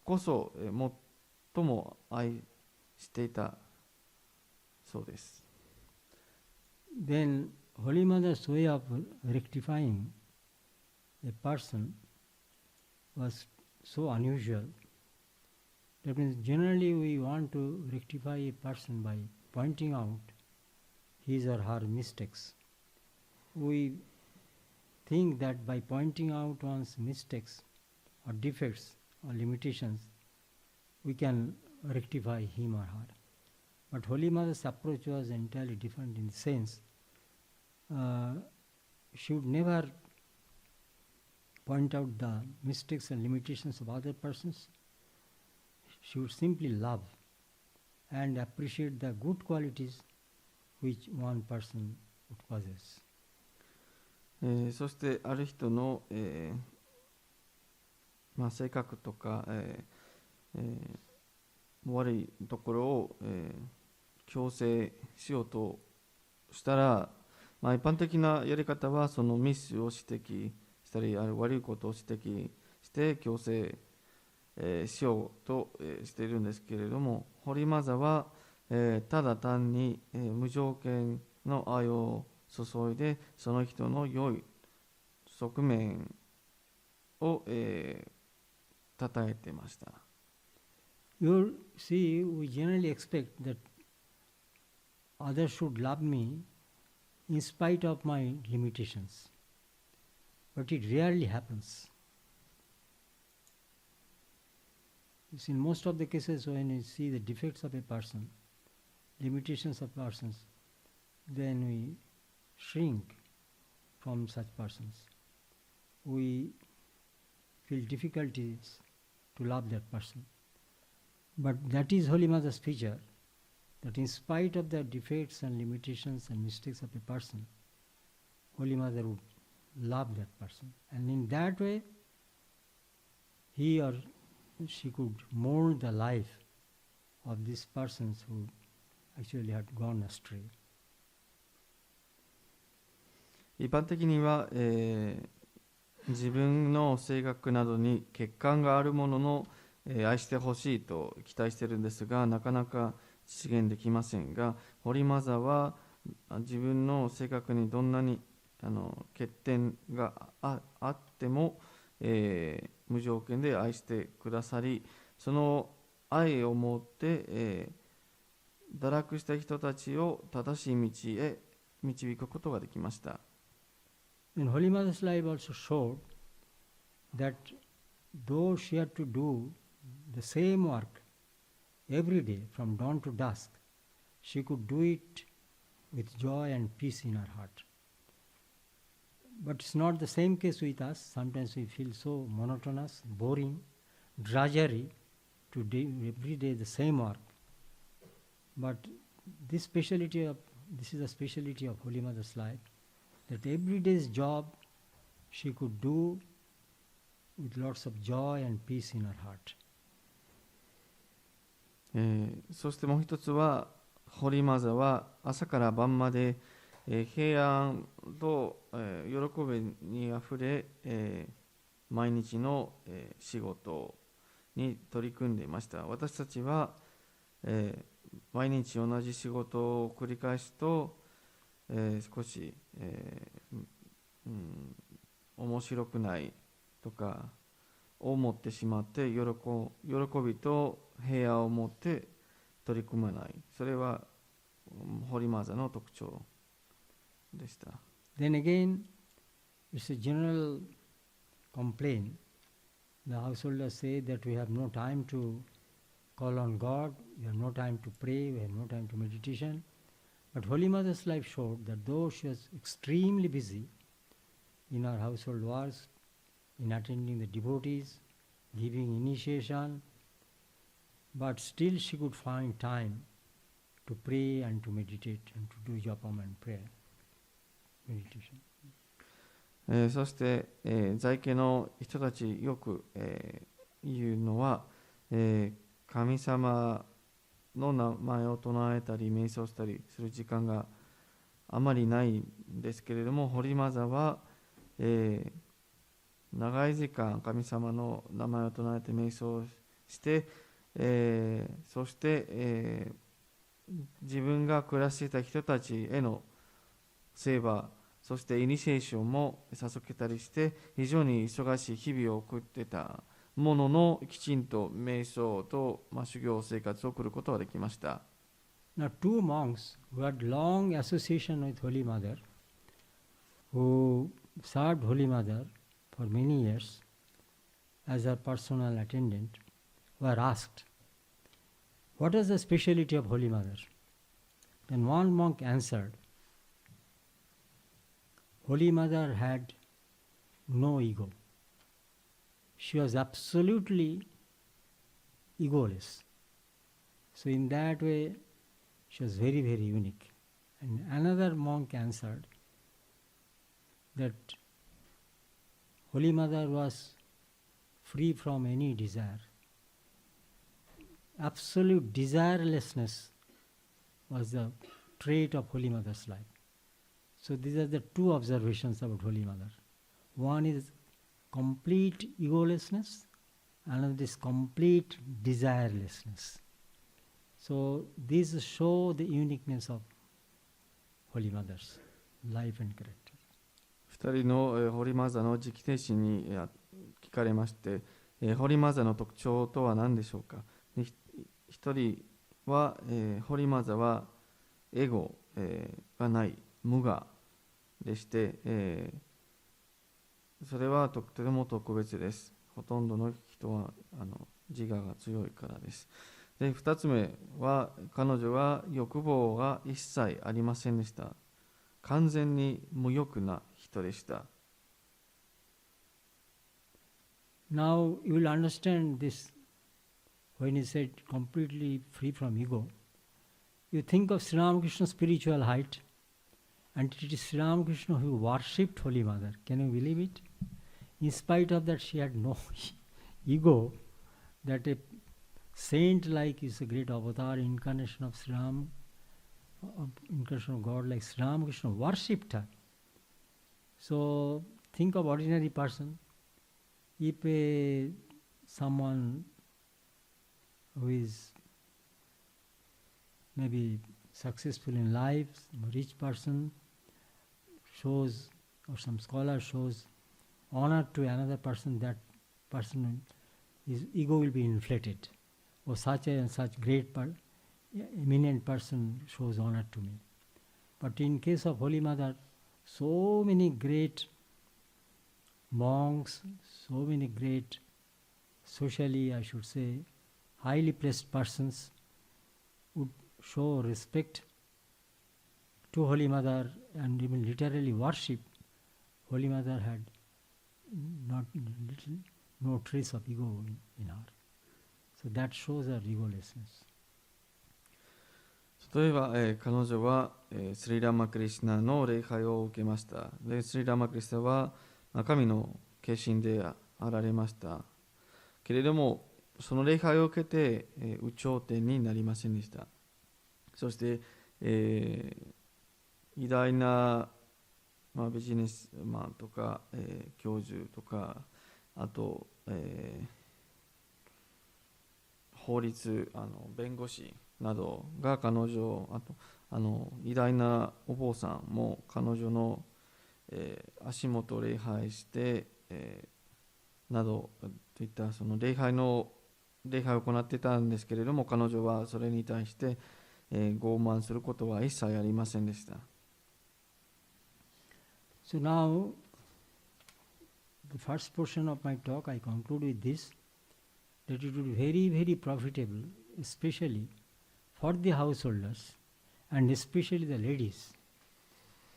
こそ、最も愛していたそうです。Then Holy Mother's way of rectifying a person was so unusual. That means generally we want to rectify a person by pointing out his or her mistakes. We think that by pointing out one's mistakes or defects or limitations, we can rectify him or her. But Holy Mother's approach was entirely different in the sense she would never point out the mistakes and limitations of other persons. She would simply love and appreciate the good qualities which one person would possess. そしてある人の、性格とか、悪いところを、強制しようとしたら、一般的なやり方はそのミスを指摘したり、悪いことを指摘して強制、しようと、しているんですけれども、ホリマザは、ただ単に、無条件の愛を注いでその人の良い側面を、称えていました。You see, we generally expect that others should love me in spite of my limitations. But it rarely happens. You see, in most of the cases when we see the defects of a person, limitations of persons, then we shrink from such persons. We feel difficulties to love that person. But that is Holy Mother's feature, that in spite of the defects and limitations and mistakes of a person, Holy Mother would love that person. And in that way, he or she could mold the life of these persons who actually had gone astray. 一般的には、自分の性格などに欠陥があるものの、愛してほしいと期待しているんですが、なかなか実現できませんが、ホリマザは自分の性格にどんなに欠点が あっても、無条件で愛してくださり、その愛を持って、堕落した人たちを正しい道へ導くことができました。And Holy Mother's life also showed that though she had to do the same work every day from dawn to dusk, she could do it with joy and peace in her heart. But it's not the same case with us. Sometimes we feel so monotonous, boring, drudgery to do every day the same work. But this is a speciality of Holy Mother's life, that every day's job she could do with lots of joy and peace in her heart. そしてもう一つは、ホリマザは朝から晩まで、平安と、喜びにあふれ、毎日の、仕事に取り組んでいました。私たちは、毎日同じ仕事を繰り返すと、少し、面白くないとか思ってしまって、喜びと平安を持って取り組まない。それはホリマザの特徴でした。Then again, it's a general complaint. The householders say that we have no time to call on God, we have no time to pray, we have no time to meditation. But Holy Mother's life showed that though she was extremely busy in her household works, in attending the devotees, giving initiation, but still she could find time to pray and to meditate and to do japam and prayer, meditation. そして、在家の人たちよく、言うのは、神様の名前を唱えたり瞑想したりする時間があまりないんですけれども、ホリマザは、長い時間神様の名前を唱えて瞑想して、そして、自分が暮らしていた人たちへの聖話、そしてイニシエーションも授けたりして非常に忙しい日々を送っていたものの、きちんと瞑想と、修行生活を送ることができました。Now, two monks who had long association with Holy Mother, who served Holy Mother for many years as her personal attendant, were asked What was the speciality of Holy Mother? Then one monk answered, Holy Mother had no ego. She was absolutely egoless. So in that way, she was very, very unique. And another monk answered that Holy Mother was free from any desire. Absolute desirelessness was the trait of Holy Mother's life. So these are the two observations about Holy Mother. One is complete egolessness, another is complete desirelessness. So these show the uniqueness of Holy Mother's life and character. 2人のホリマザーの直弟子に聞かれまして、ホリマザーの特徴とは何でしょうか。一人は、ホリマザーはエゴ、がない、無我でして、それはとても特別です。ほとんどの人は自我が強いからです。で、2つ目は彼女は欲望が一切ありませんでした。完全に無欲な人でした。Now you will understand this when he said completely free from ego. You think of Sri Ramakrishna's spiritual height, and it is Sri Ramakrishna who worshipped Holy Mother. Can you believe it? In spite of that, she had no ego, that a saint like is a great avatar, incarnation of Sri Ram, incarnation of God like Sri Ramakrishna worshipped her. So think of ordinary person. If someone who is maybe successful in life, a rich person shows, or some scholar shows honor to another person, that person, his ego will be inflated. Or such and such great eminent person shows honor to me. But in case of Holy Mother, so many great monks, so many great, socially I should say, highly placed persons would show respect to Holy Mother and even literally worship. Holy Mother had no trace of ego in her. So that shows her egolessness. 例えば、彼女は、スリラマクリシュナの礼拝を受けました。で、スリラマクリシュナは神の化身であられました。けれども、その礼拝を受けて、有頂天になりませんでした。そして、偉大な、ビジネスマンとか、教授とか、あと、法律弁護士などが彼女、あと偉大なお坊さんも彼女の、足元を礼拝して、などといったその礼拝を行っていたんですけれども、彼女はそれに対して、傲慢することは一切ありませんでした。So now, the first portion of my talk, I conclude with this, that it would be very, very profitable, especially for the householders and especially the ladies,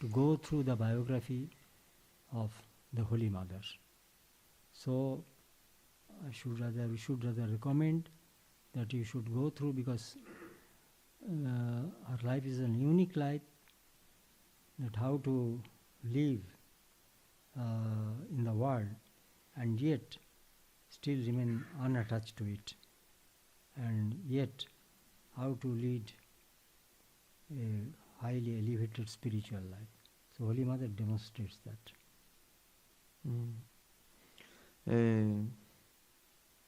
to go through the biography of the Holy Mother. So, we should rather recommend that you should go through, because our life is a unique life, that how to live in the world and yet still remain unattached to it, and yet how to lead a highly elevated spiritual life. So Holy Mother demonstrates that.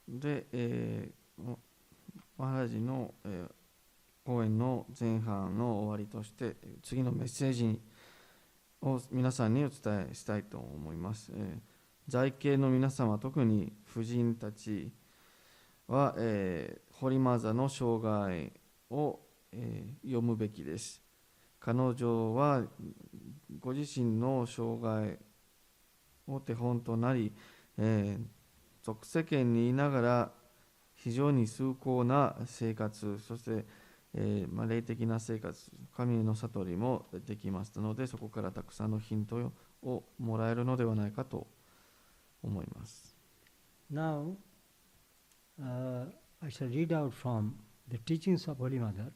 で、マハラジの、講演の前半の終わりとして次のメッセージを皆さんにお伝えしたいと思います。在家の皆様、特に婦人たちは、ホリマザの生涯を、読むべきです。彼女はご自身の生涯を手本となり、俗世間にいながら非常に崇高な生活、そして、霊的な生活、神の悟りもできますので、そこからたくさんのヒントをもらえるのではないかと思います。Now, I shall read out from the teachings of Holy Mother.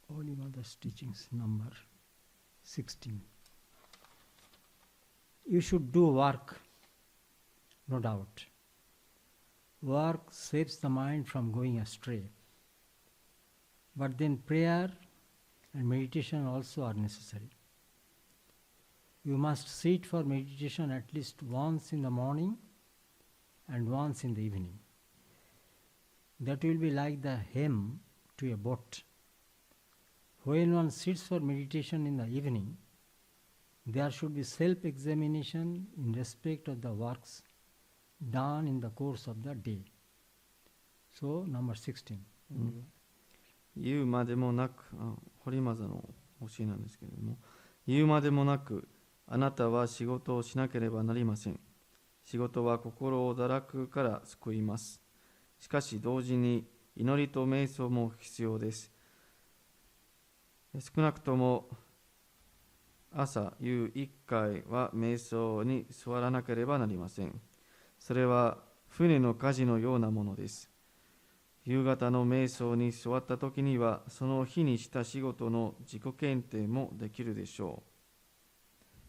Holy Mother's teachings, number 16. You should do work, no doubt. Work saves the mind from going astray. But then prayer and meditation also are necessary. You must sit for meditation at least once in the morning and once in the evening. That will be like the hem to a boat. When one sits for meditation in the evening, there should be self-examination in respect of the works done in the course of the day. So, number 16. 言うまでもなく、堀マザの教えなんですけれども、言うまでもなく、あなたは仕事をしなければなりません。仕事は心を堕落から救います。しかし同時に祈りと瞑想も必要です。少なくとも朝夕1回は瞑想に座らなければなりません。それは船の舵のようなものです。夕方の瞑想に座ったときには、その日にした仕事の自己検定もできるでしょ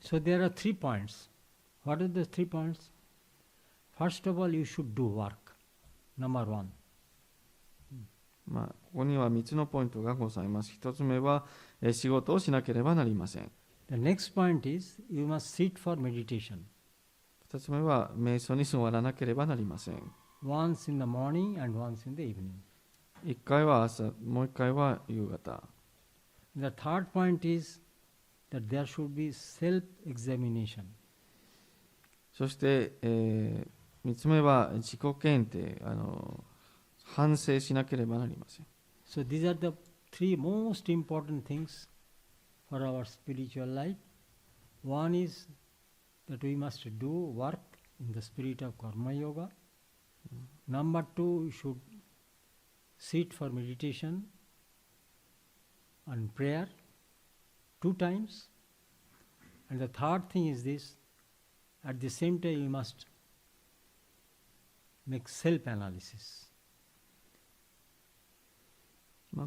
う。So there are 3 points. What are the 3 points? First of all, you should do work. Number 1. ここには3つのポイントがございます。1つ目は、仕事をしなければなりません。The next point is, you must sit for meditation. 2つ目は、瞑想に座らなければなりません。Once in the morning and once in the evening. 1回は朝、もう1回は夕方。The third point is that there should be self-examination. そして、3つ目は自己検定、反省しなければなりません。So these are the 3 most important things for our spiritual life. One is that we must do work in the spirit of Karma Yoga. Number 2, we should sit for meditation and prayer 2 times. And the third thing is this, at the same time you must make self-analysis.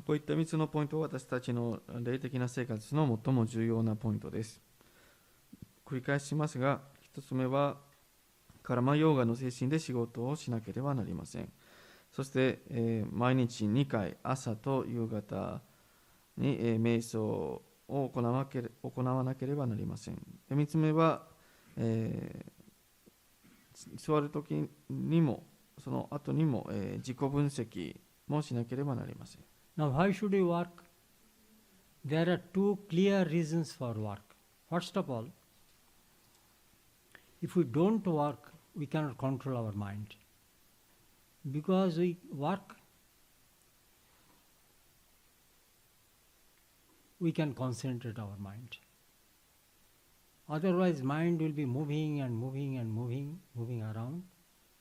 こういった3つのポイントは私たちの霊的な生活の最も重要なポイントです。繰り返しますが、1つ目はカラマヨーガの精神で仕事をしなければなりません。そして、毎日2回、朝と夕方に、瞑想を行わなければなりません。3つ目は、座るときにもその後にも、自己分析もしなければなりません。Now, why should we work? There are 2 clear reasons for work. First of all, if we don't work, we cannot control our mind. Because we work, we can concentrate our mind. Otherwise, mind will be moving and moving and moving around.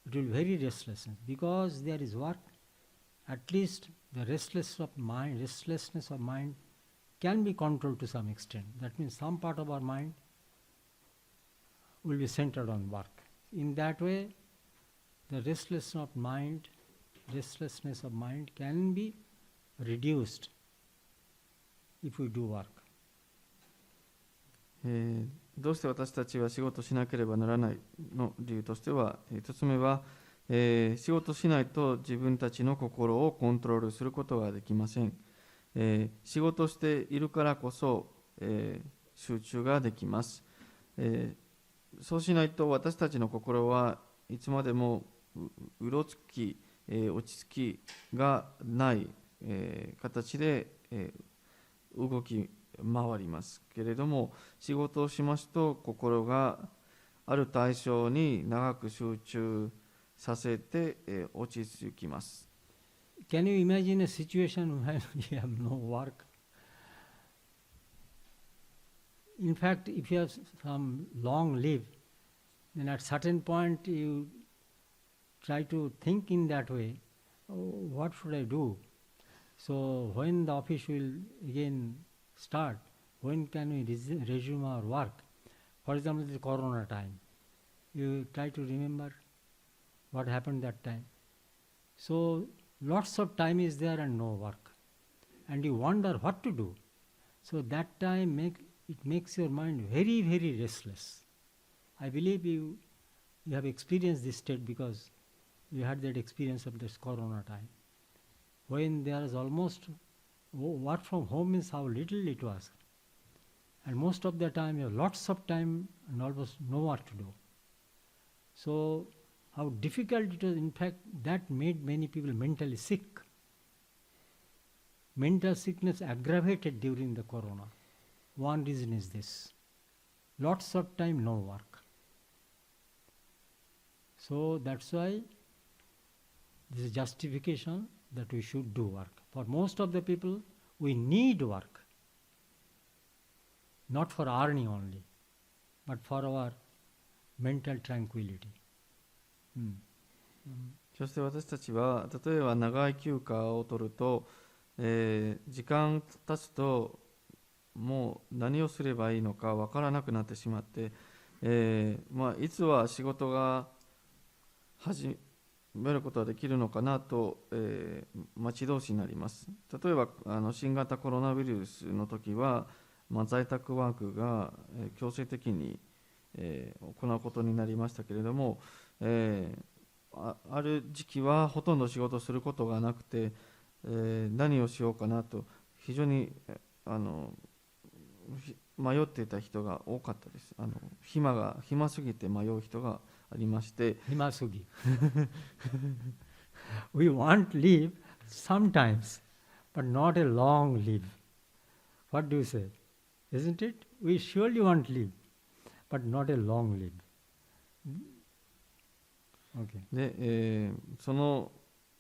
It will be very restless. Because there is work, at least the restlessness of mind can be controlled to some extent. That means some part of our mind will be centered on work. In that way, the restlessness of mind can be reduced if we do work. どうして私たちは仕事しなければならないの理由としては、1つ目は、仕事しないと自分たちの心をコントロールすることができません。仕事しているからこそ、集中ができます。そうしないと私たちの心はいつまでもうろつき、落ち着きがない、形で、動き回りますけれども、仕事をしますと心がある対象に長く集中させて、落ち着きます。Can you imagine a situation when you have no work? In fact, if you have some long leave, then at certain point you try to think in that way, what should I do? So when the office will again start, when can we resume our work? For example, the Corona time. You try to remember what happened that time. So lots of time is there and no work. And you wonder what to do. So that time it makes your mind very, very restless. I believe you have experienced this state because you had that experience of this Corona time. When there is almost work from home means how little it was. And most of the time you have lots of time and almost no work to do. So how difficult it was, in fact, that made many people mentally sick. Mental sickness aggravated during the Corona. One reason is this. Lots of time, no work. So that's why this is justification that we should do work. For most of the people, we need work. Not for earning only, but for our mental tranquility. そして私たちは例えば長い休暇を取ると、時間経つともう何をすればいいのか分からなくなってしまって、いつは仕事が始めることができるのかなと、待ち遠しになります。例えば新型コロナウイルスの時は、在宅ワークが、強制的に、行うことになりましたけれども、ある時期はほとんど仕事することがなくて、何をしようかなと非常に迷っていた人が多かったです。暇すぎて迷う人がありまして。暇すぎ。We want leave sometimes, but not a long leave. What do you say? Isn't it? We surely want leave, but not a long leave. Okay. で、その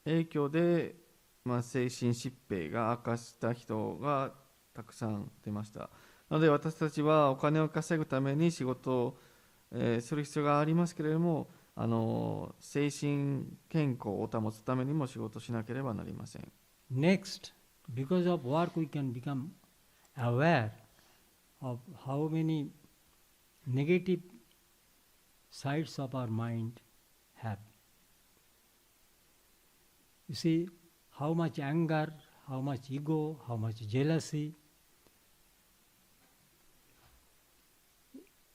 影響で、精神疾病が悪化した人がたくさん出ました。なので私たちはお金を稼ぐために仕事を、する必要がありますけれども、精神健康を保つためにも仕事しなければなりません。Next, because of work we can become aware of how many negative sides of our mind have. You see, how much anger, how much ego, how much jealousy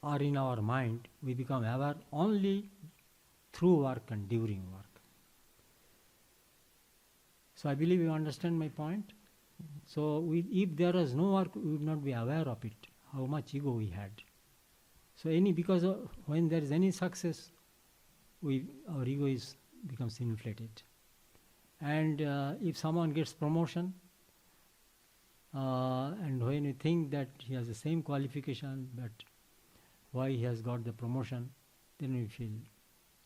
are in our mind, we become aware only through work and during work. So I believe you understand my point. So if there was no work, we would not be aware of it, how much ego we had. So because when there is any success, our ego becomes inflated. And if someone gets promotion, and when you think that he has the same qualification, but why he has got the promotion, then we feel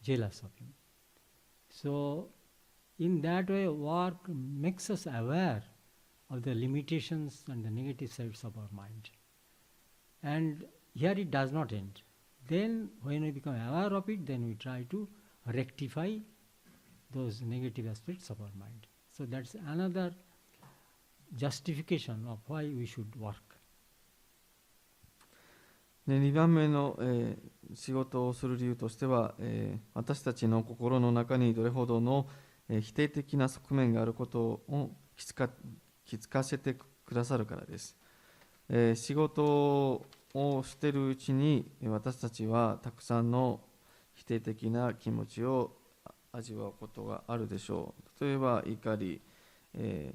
jealous of him. So in that way, work makes us aware of the limitations and the negative sides of our mind. And here it does not end. Then when we become aware of it, then we try to rectify those negative aspects of our mind. So that's another justification of why we should work. 2番目の、仕事をする理由としては、私たちの心の中にどれほどの、否定的な側面があることを気づかせてくださるからです。仕事をしているうちに私たちはたくさんの否定的な気持ちを味わうことがあるでしょう。例えば怒り、傲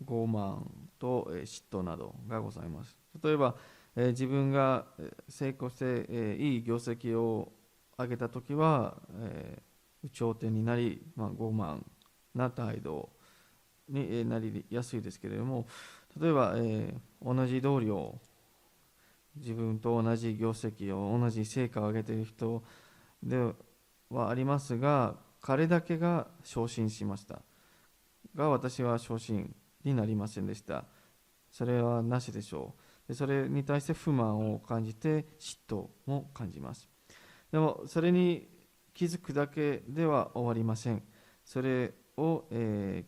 慢と嫉妬などがございます。例えば自分が成功していい業績を上げたときは有頂天になり、傲慢な態度になりやすいですけれども、例えば同じ同僚、自分と同じ業績を同じ成果を上げている人ではありますが、彼だけが昇進しましたが、私は昇進になりませんでした。それはなしでしょう。それに対して不満を感じて嫉妬も感じます。でもそれに気づくだけでは終わりません。それを、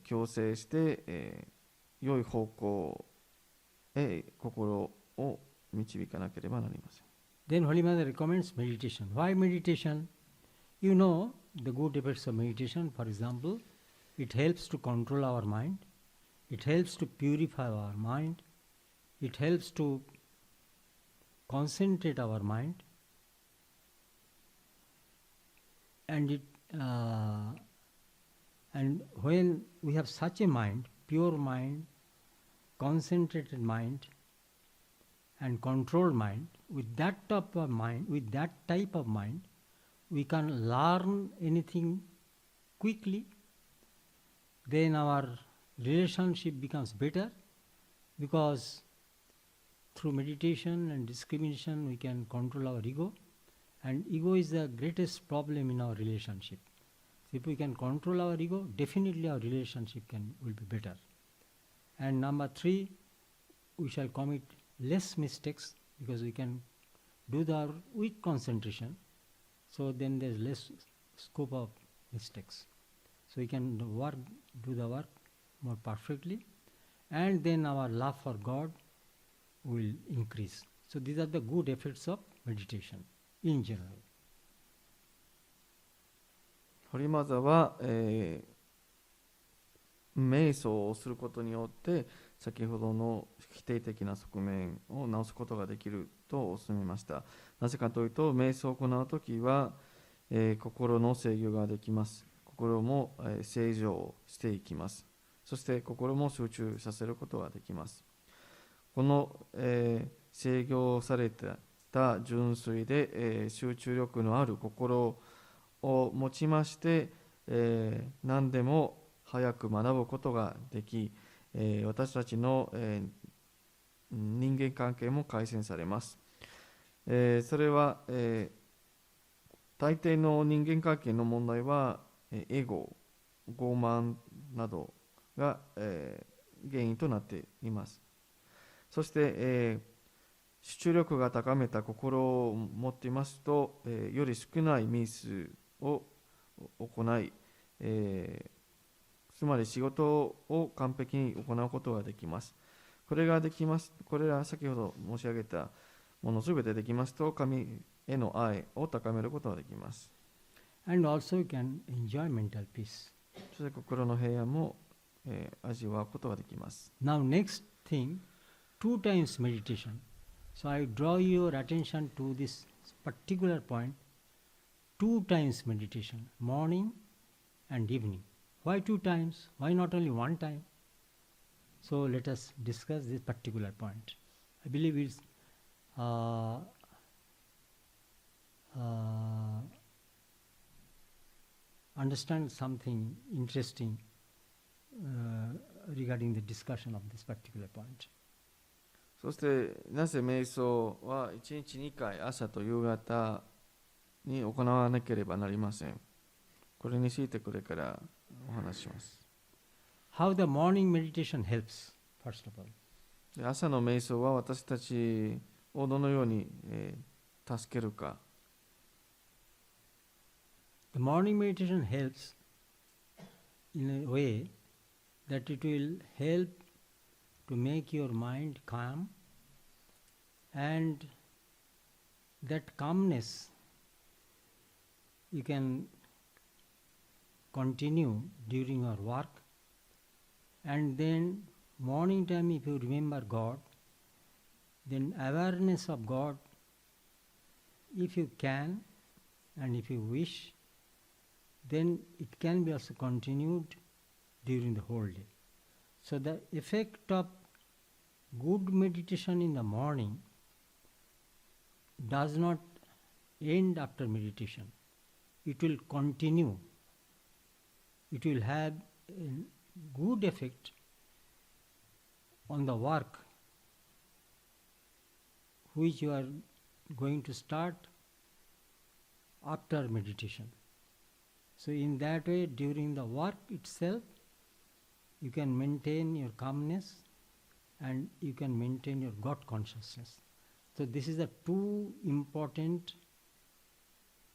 強制して、良い方向へ心を導かなければなりません。Then Holy Mother recommends meditation. Why meditation? You know the good effects of meditation. For example, it helps to control our mind. It helps to purify our mind. It helps to concentrate our mind. And when we have such a mind, pure mind, concentrated mind, and controlled mind, with that type of mind, we can learn anything quickly. Then our relationship becomes better, because through meditation and discrimination we can control our ego, and ego is the greatest problem in our relationship. So if we can control our ego, definitely our relationship will be better. And number 3, we shall commit less mistakes, because we can do with concentration. So then there is less scope of mistakes. So we can do the work more perfectly, and then our love for God will increase. So these are the good effects of meditation in general. ホリマザは、瞑想をすることによって先ほどの否定的な側面を直すことができるとお勧めました。なぜかというと、瞑想を行うときは、心の制御ができます。心も、正常していきます。そして心も集中させることができます。この、制御された純粋で、集中力のある心を持ちまして、何でも早く学ぶことができ、私たちの、人間関係も改善されます。それは、大抵の人間関係の問題は、エゴ、傲慢などが、原因となっています。そして、集中力が高めた心を持っていますと、より少ないミスを行い、つまり仕事を完璧に行うことができます。これが先ほど申し上げたものすべてできますと、神への愛を高めることができます。And also you can enjoy mental peace. そして心の平安も、味わうことができます。Now next thing, 2 times meditation. So I draw your attention to this particular point. 2 times meditation, morning and evening. Why 2 times? Why not only 1 time? So let us discuss this particular point. I believe it's understand something interesting regarding the discussion of this particular point. そしてなぜ瞑想は1日2回朝と夕方に行わなければなりません。これについてこれからお話しします。How the morning meditation helps, first of all. 朝の瞑想は私たちをどのように、助けるか。The morning meditation helps in a way that it will help to make your mind calm, and that calmness you can continue during your work, and then morning time if you remember God, then awareness of God, if you can and if you wish, then it can be also continued during the whole day. So the effect of good meditation in the morning does not end after meditation. It will continue. It will have a good effect on the work which you are going to start after meditation. So in that way, during the work itself, you can maintain your calmness and you can maintain your God consciousness. So this is the 2 important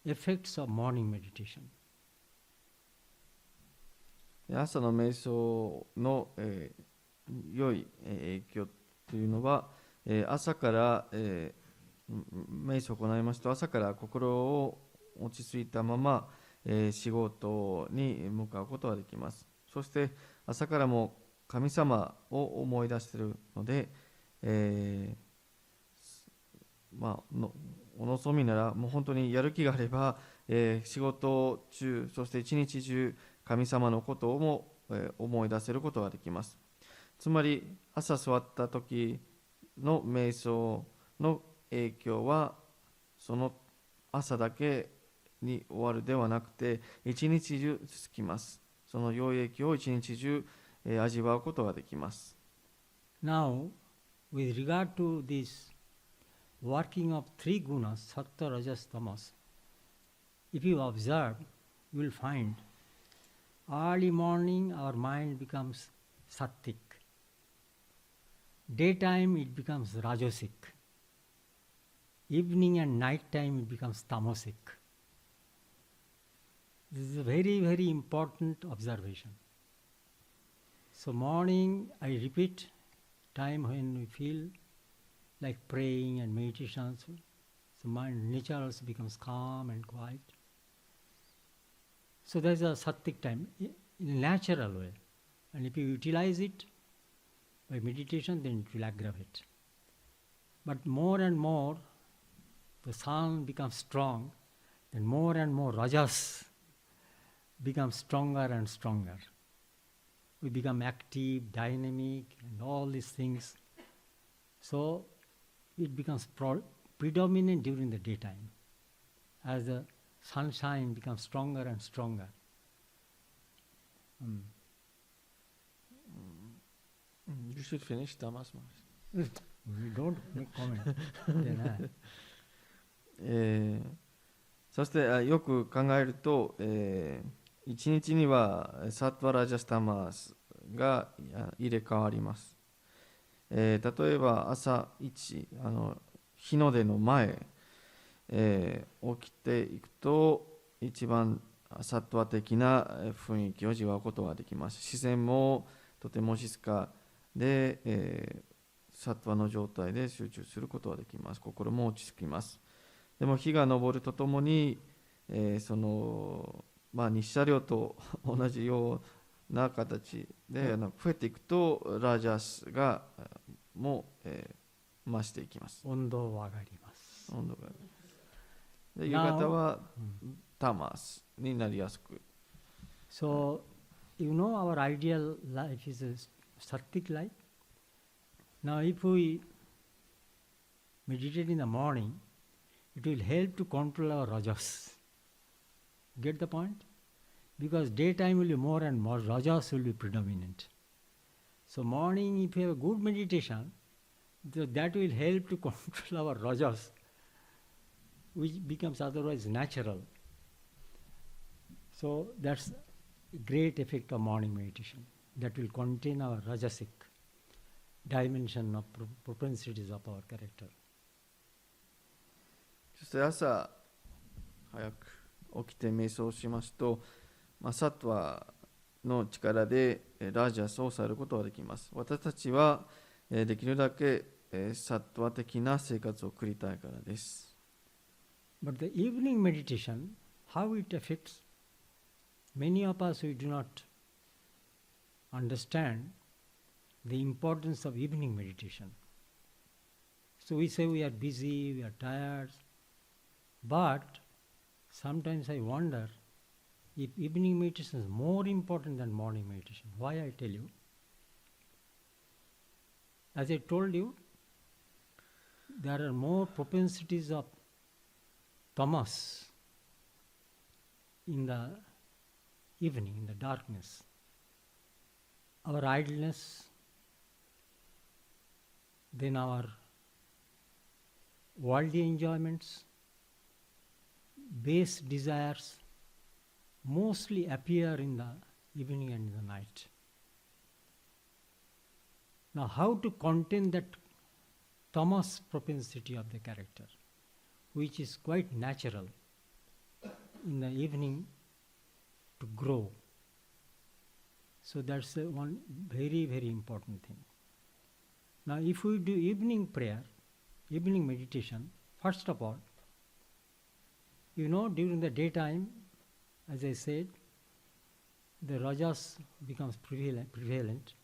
effects of morning meditation. 朝の瞑想の、良い影響というのは、朝から、瞑想を行いますと、朝から心を落ち着いたまま、仕事に向かうことができます。そして朝からも神様を思い出しているので、お望みならもう本当にやる気があれば、仕事中、そして一日中神様のことをも、思い出せることができます。つまり朝座った時の瞑想の影響はその朝だけに終わるではなくて一日中続きます。その良い影響を一日中、味わうことができます。Now, with regard to this working of three gunas, sattva, rajas, tamas, if you observe, you will find early morning our mind becomes sattvic. Daytime it becomes rajasic. Evening and night time it becomes tamasic. This is a very, very important observation. So morning, I repeat, time when we feel like praying and meditation, so mind, nature also becomes calm and quiet. So there is a sattvic time in a natural way. And if you utilize it by meditation, then it will aggravate. But more and more, the sun becomes strong, then more and more rajas become stronger and stronger. We become active, dynamic, and all these things. So it becomes predominant during the daytime as the sunshine becomes stronger and stronger. You should finish, Tamas. We don't make comment. Then, そしてよく考えると、一日にはサットワラジャスタマスが入れ替わります。例えば朝一日の出の前、起きていくと一番サットワ的な雰囲気を味わうことができます。自然もとても静かで、サットワの状態で集中することができます。心も落ち着きます。でも日が昇るとともに、日射量と同じような形で増えていくとラジャスがもう、増していきます。温度は上がります。温度がで夕方はタマスになりやすく。So, you know our ideal life is a sattvic life. Now if we meditate in the morning, it will help to control our rajas. Get the point? Because daytime will be more and more, rajas will be predominant. So morning, if you have a good meditation, that will help to control our rajas, which becomes otherwise natural. So that's a great effect of morning meditation. That will contain our rajasic dimension of propensities of our character. そして朝早く起きて瞑想しますと、サットワの力でラジャスを抑えることができます。私たちはできるだけサットワ的な生活を送りたいからです。But the evening meditation, how it affects, many of us we do not understand the importance of evening meditation. So we say we are busy, we are tired, but sometimes I wonder if evening meditation is more important than morning meditation. Why I tell you? As I told you, there are more propensities of tamas in the evening, in the darkness. Our idleness, then our worldly enjoyments, base desires mostly appear in the evening and in the night. Now, how to contain that tamas propensity of the character, which is quite natural. in the evening to grow. So that's one very, very important thing. Now, if we do evening prayer, evening meditation, first of all, during the daytime, as I said, the rajas becomes prevalent.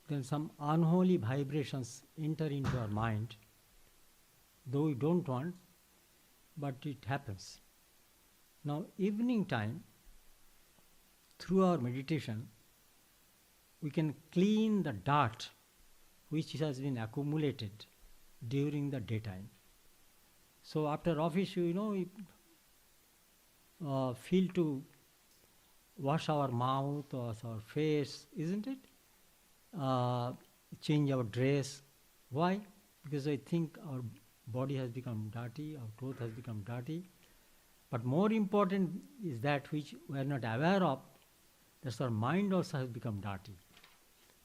Then some unholy vibrations enter into our mind, though we don't want, but it happens. Now, evening time, through our meditation, we can clean the dirt which has been accumulated during the daytime. So after office, we feel to wash our mouth or our face, isn't it? Change our dress. Why? Because I think our body has become dirty, our clothes has become dirty. But more important is that which we are not aware of, that our mind also has become dirty.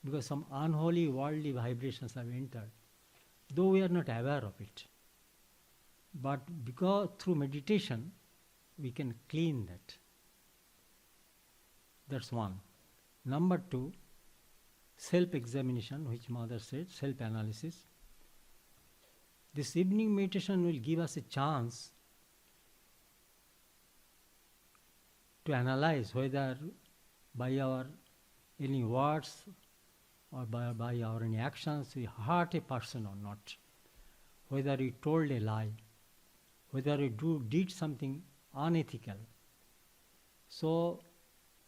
Because some unholy worldly vibrations have entered, though we are not aware of it. But because through meditation, we can clean that. That's one. Number two, self-examination, which Mother said, self-analysis. This evening meditation will give us a chance to analyze whether by our any words or by our any actions we hurt a person or not, whether we told a lie, whether we did something unethical. So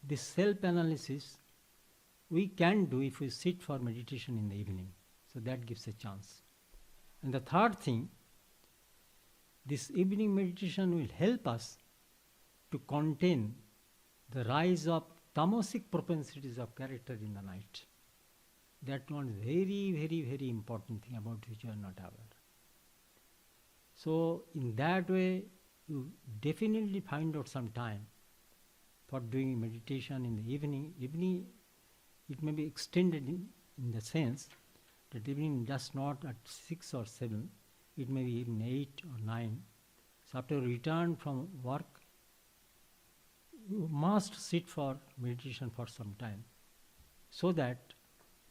this self-analysis we can do if we sit for meditation in the evening. So that gives a chance. And the third thing, this evening meditation will help us to contain the rise of tamasic propensities of character in the night. That one is very, very, very important thing about which you are not aware. So in that way, you definitely find out some time for doing meditation in the evening. Evening, it may be extended in the sense that evening just not at 6 or 7, it may be even 8 or 9. So after return from work, you must sit for meditation for some time, so that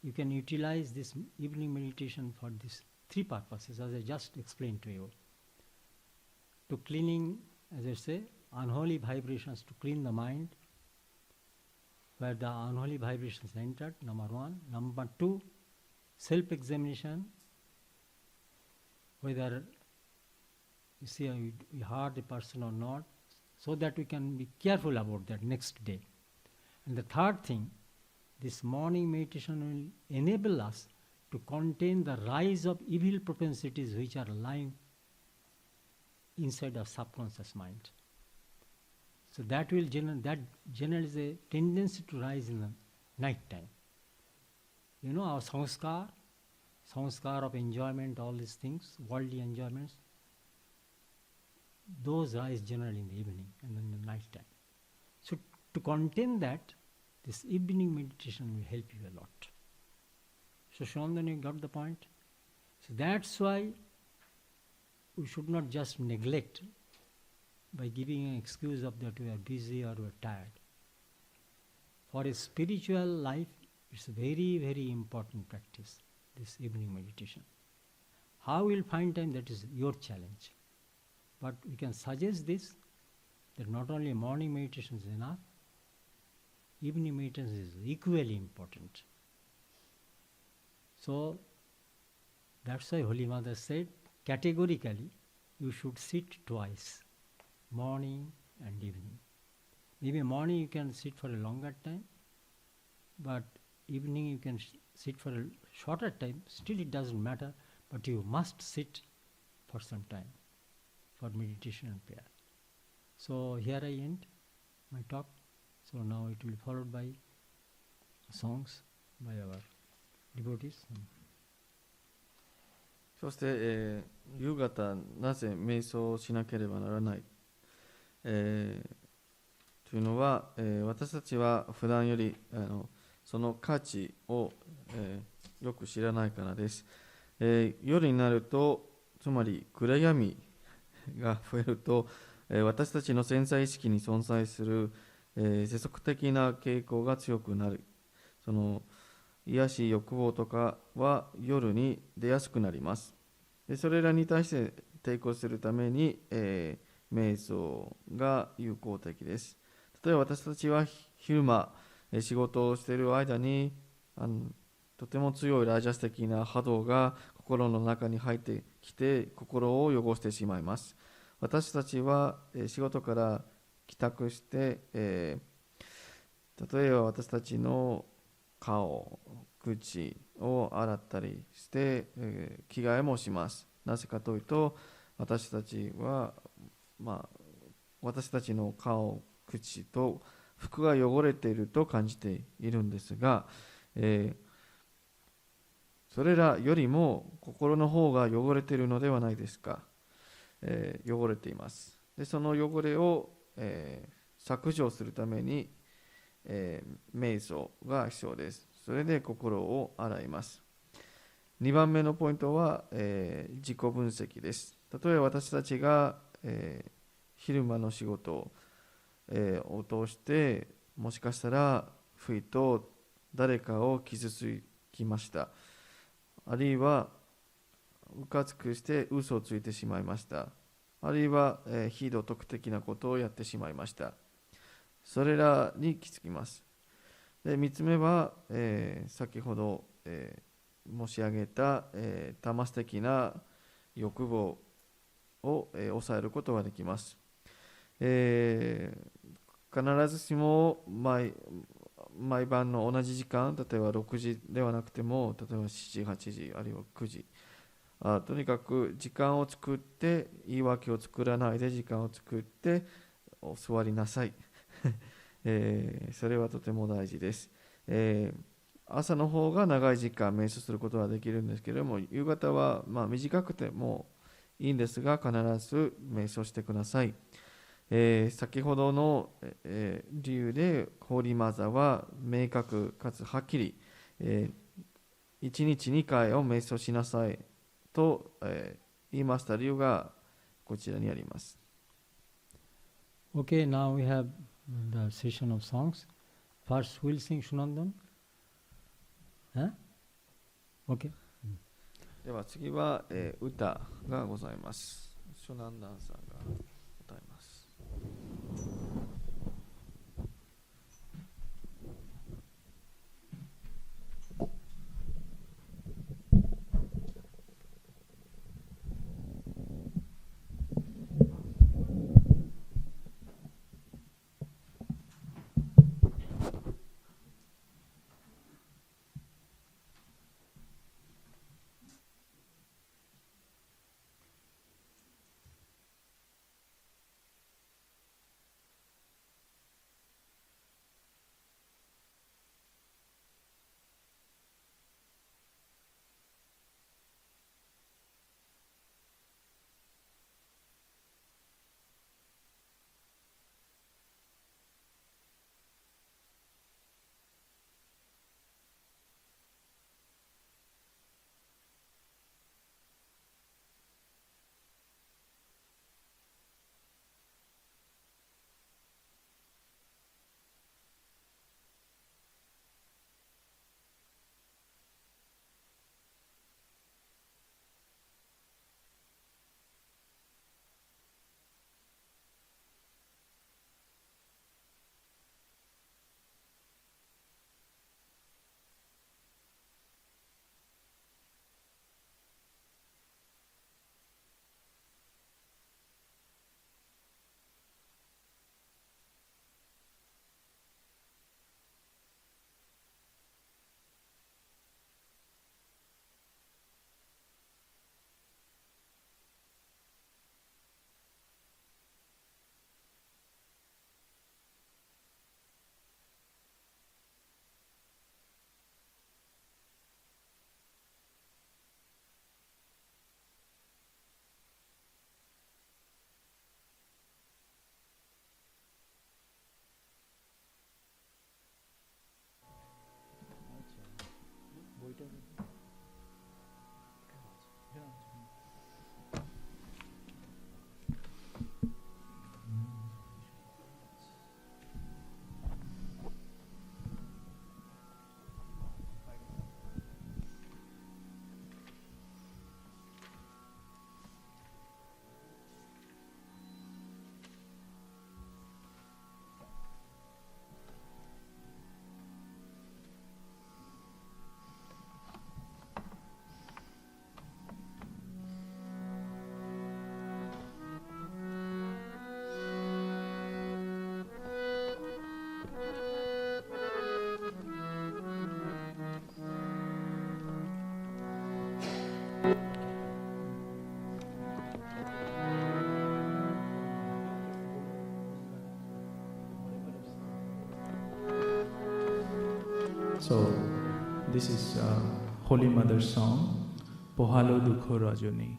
you can utilize this evening meditation for these three purposes, as I just explained to you. To cleaning, as I say, unholy vibrations, to clean the mind, where the unholy vibrations entered, number one. Number two, self-examination, whether you see we hurt a person or not, so that we can be careful about that next day. And the third thing, this morning meditation will enable us to contain the rise of evil propensities which are lying inside our subconscious mind. So that will generally is a tendency to rise in the night time. Our sanskar of enjoyment, all these things, worldly enjoyments, those rise generally in the evening and in the night time. So to contain that, this evening meditation will help you a lot. So Shandan, you got the point? So that's why we should not just neglect by giving an excuse of that we are busy or we are tired. For a spiritual life, it's a very, very important practice, this evening meditation. How we'll find time, that is your challenge. But we can suggest this, that not only morning meditation is enough, evening meditation is equally important. So that's why Holy Mother said, categorically, you should sit twice, morning and evening. Maybe morning you can sit for a longer time, but evening you can sit for a shorter time. Still it doesn't matter, but you must sit for some time for meditation and prayer. So here I end my talk. So now it will be followed by songs by our devotees. そして、夕方なぜ瞑想をしなければならない、というのは、私たちは普段よりその価値を、よく知らないからです。夜になると、つまり暗闇が増えると、私たちの潜在意識に存在する、世俗的な傾向が強くなる。その癒し欲望とかは夜に出やすくなります。でそれらに対して抵抗するために、瞑想が有効的です。例えば私たちは昼間仕事をしている間にとても強いラージャス的な波動が心の中に入ってきて心を汚してしまいます。私たちは仕事から帰宅して、例えば私たちの顔、口を洗ったりして、着替えもします。なぜかというと、私たちは、私たちの顔、口と服が汚れていると感じているんですが、それらよりも心の方が汚れているのではないですか。汚れています。でその汚れを、削除するために、瞑想が必要です。それで心を洗います。2番目のポイントは、自己分析です。例えば私たちが、昼間の仕事を、通してもしかしたら不意と誰かを傷つきました。あるいはうかつくして嘘をついてしまいました。あるいは、非道徳的なことをやってしまいました。それらに気づきます。で3つ目は、先ほど、申し上げた、タマス的な欲望を、抑えることができます。必ずしも毎晩の同じ時間、例えば6時ではなくても、例えば7時、8時、あるいは9時、とにかく時間を作って、言い訳を作らないで時間を作ってお座りなさい。それはとても大事です。朝の方が長い時間瞑想することができるんですけれども、夕方は短くてもいいんですが、必ず瞑想してください。先ほどの、理由でホーリーマザーは明確かつはっきり、1日2回を瞑想しなさいと、言いました理由がこちらにあります。Okay, now we have the session of songs. First we'll sing Shunandan. Huh? Okay. では次は、歌がございます。シュナンダンさんが歌います。So, this is Holy Mother's song, Pohalo Dukho Rajoni.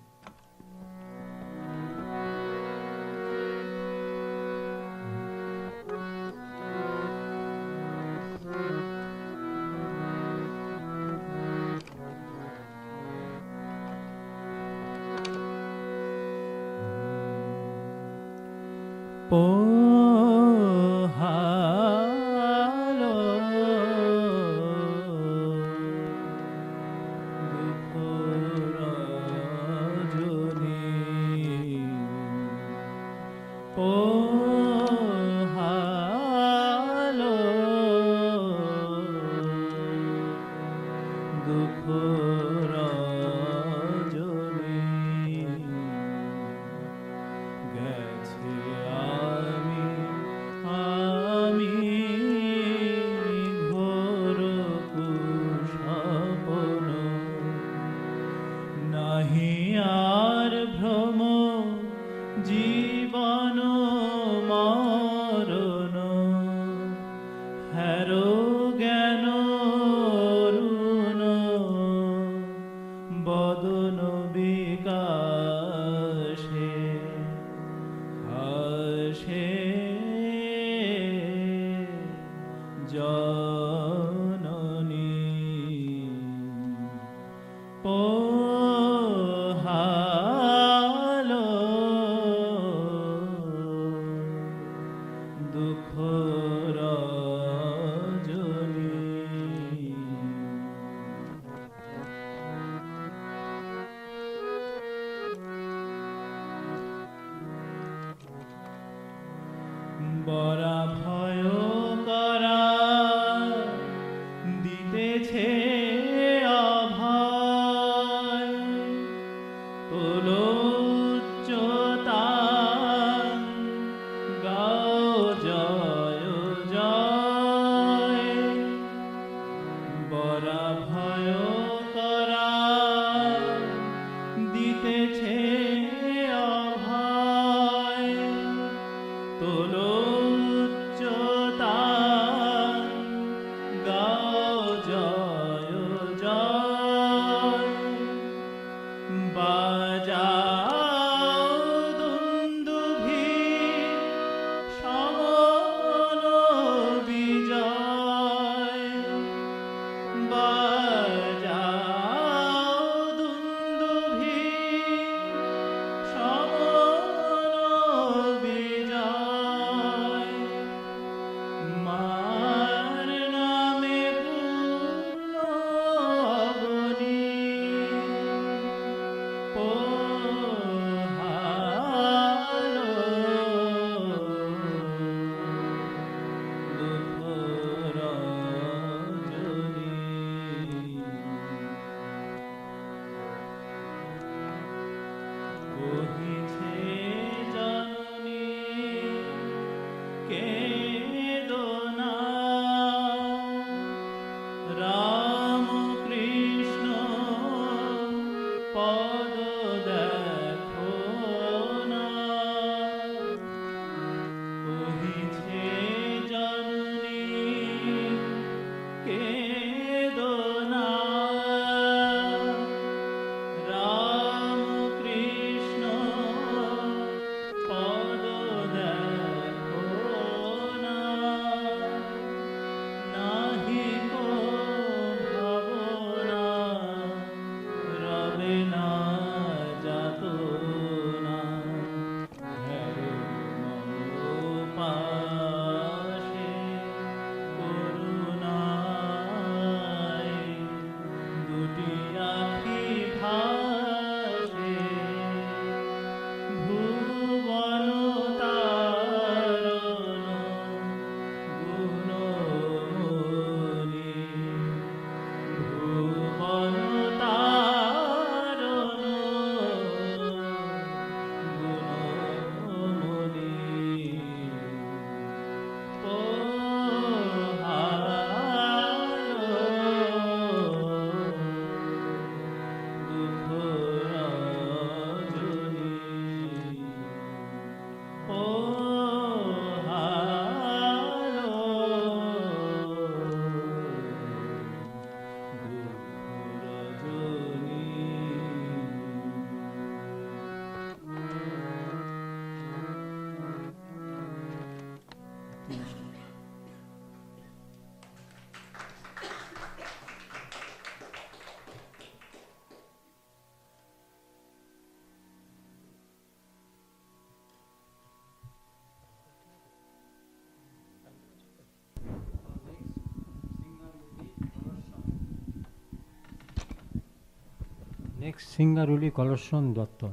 Next singer will be Kalashon Datta.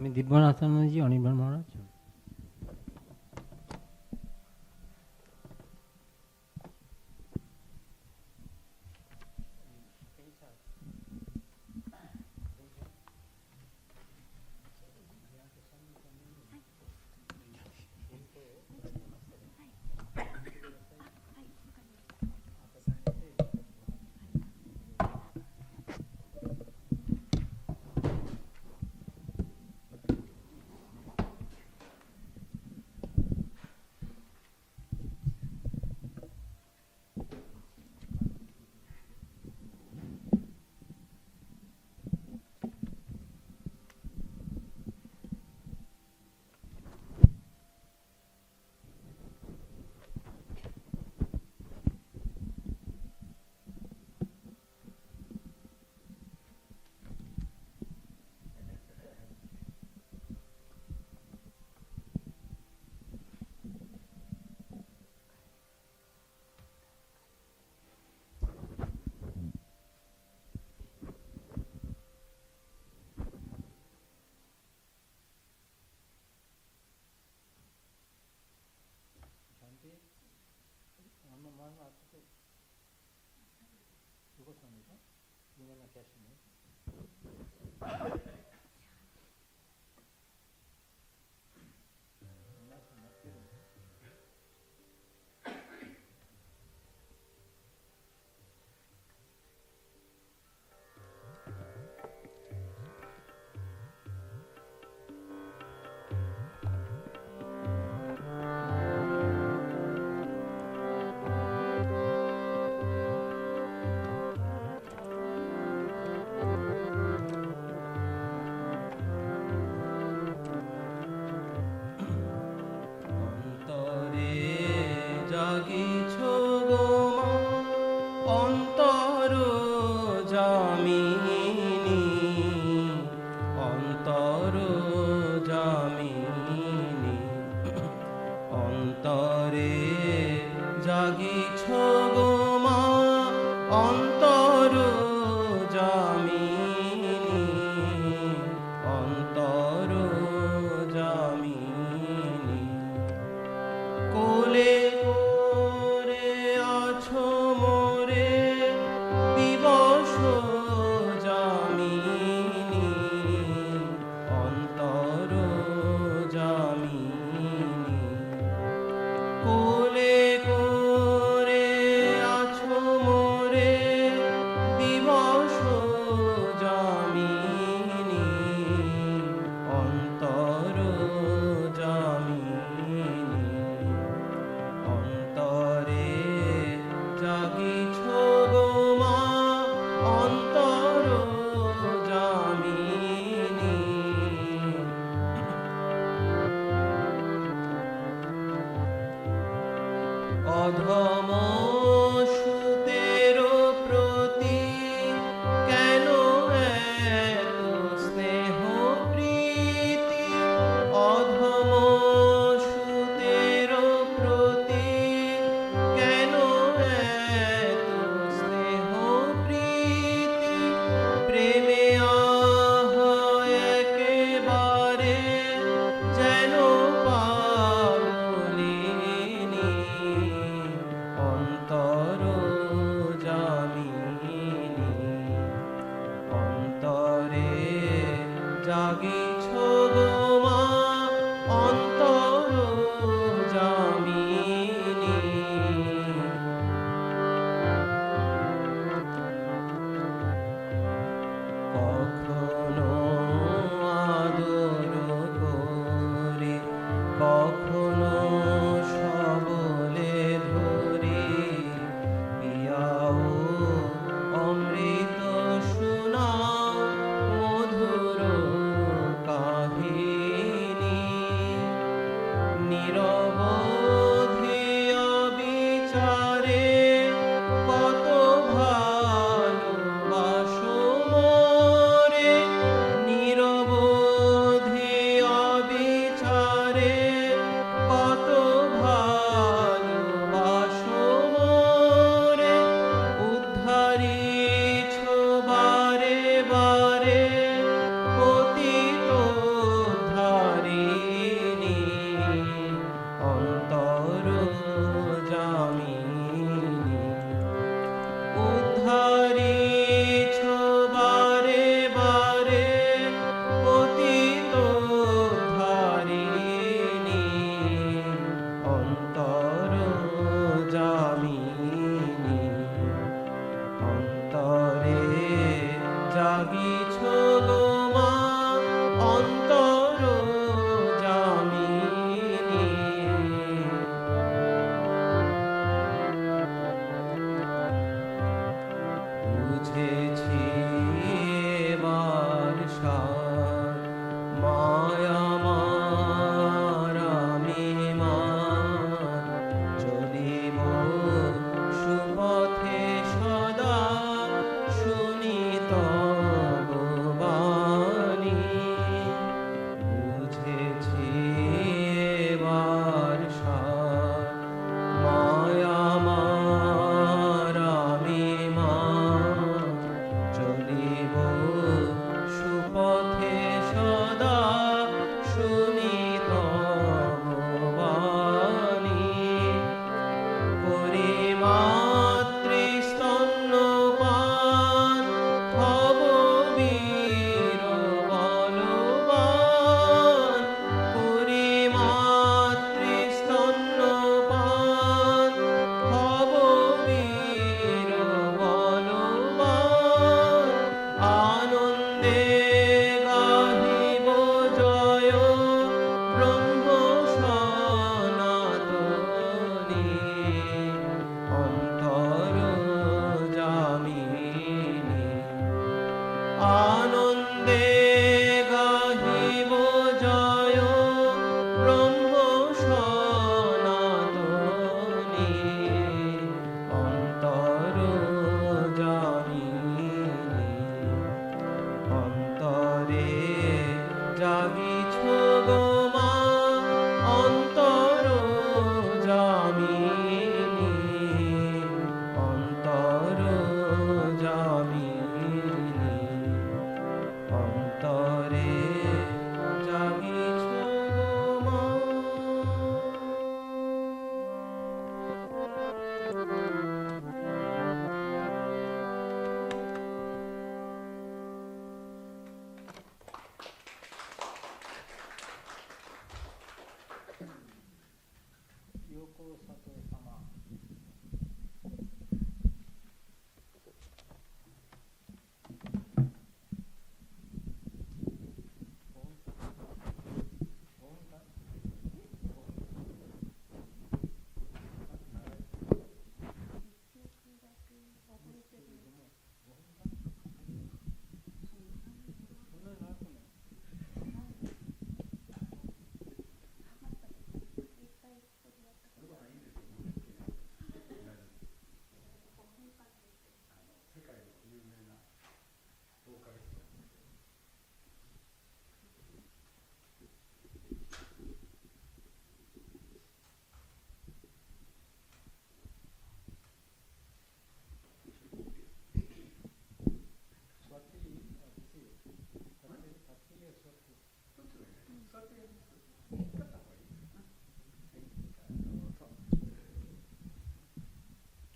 Swami Dibbanathanaji, Anirban Maharaj. কত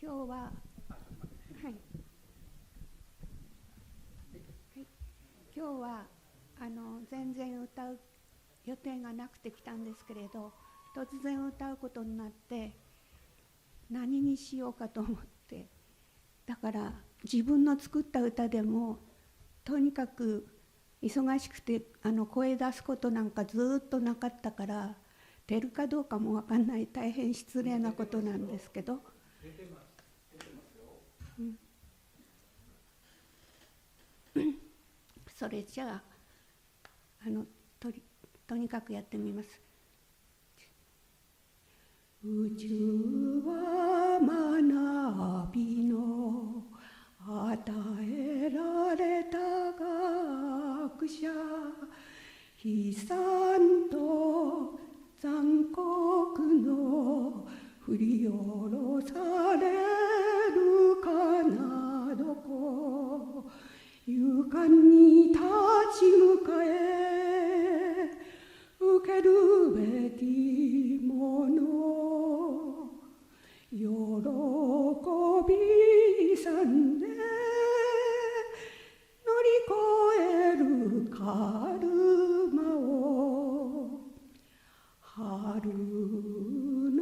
今日は、今日は全然歌う予定がなくて来たんですけれど、突然歌うことになって何にしようかと思って、だから自分の作った歌でもとにかく忙しくて声出すことなんかずっとなかったから、出るかどうかも分かんない、大変失礼なことなんですけど、それじゃあとにかくやってみます。宇宙は学びの与えられた学者、悲惨と残酷の振り下ろされるかなどこ、勇敢に立ち向かえ受けるべきもの、喜びさんで乗り越えるカルマを、春の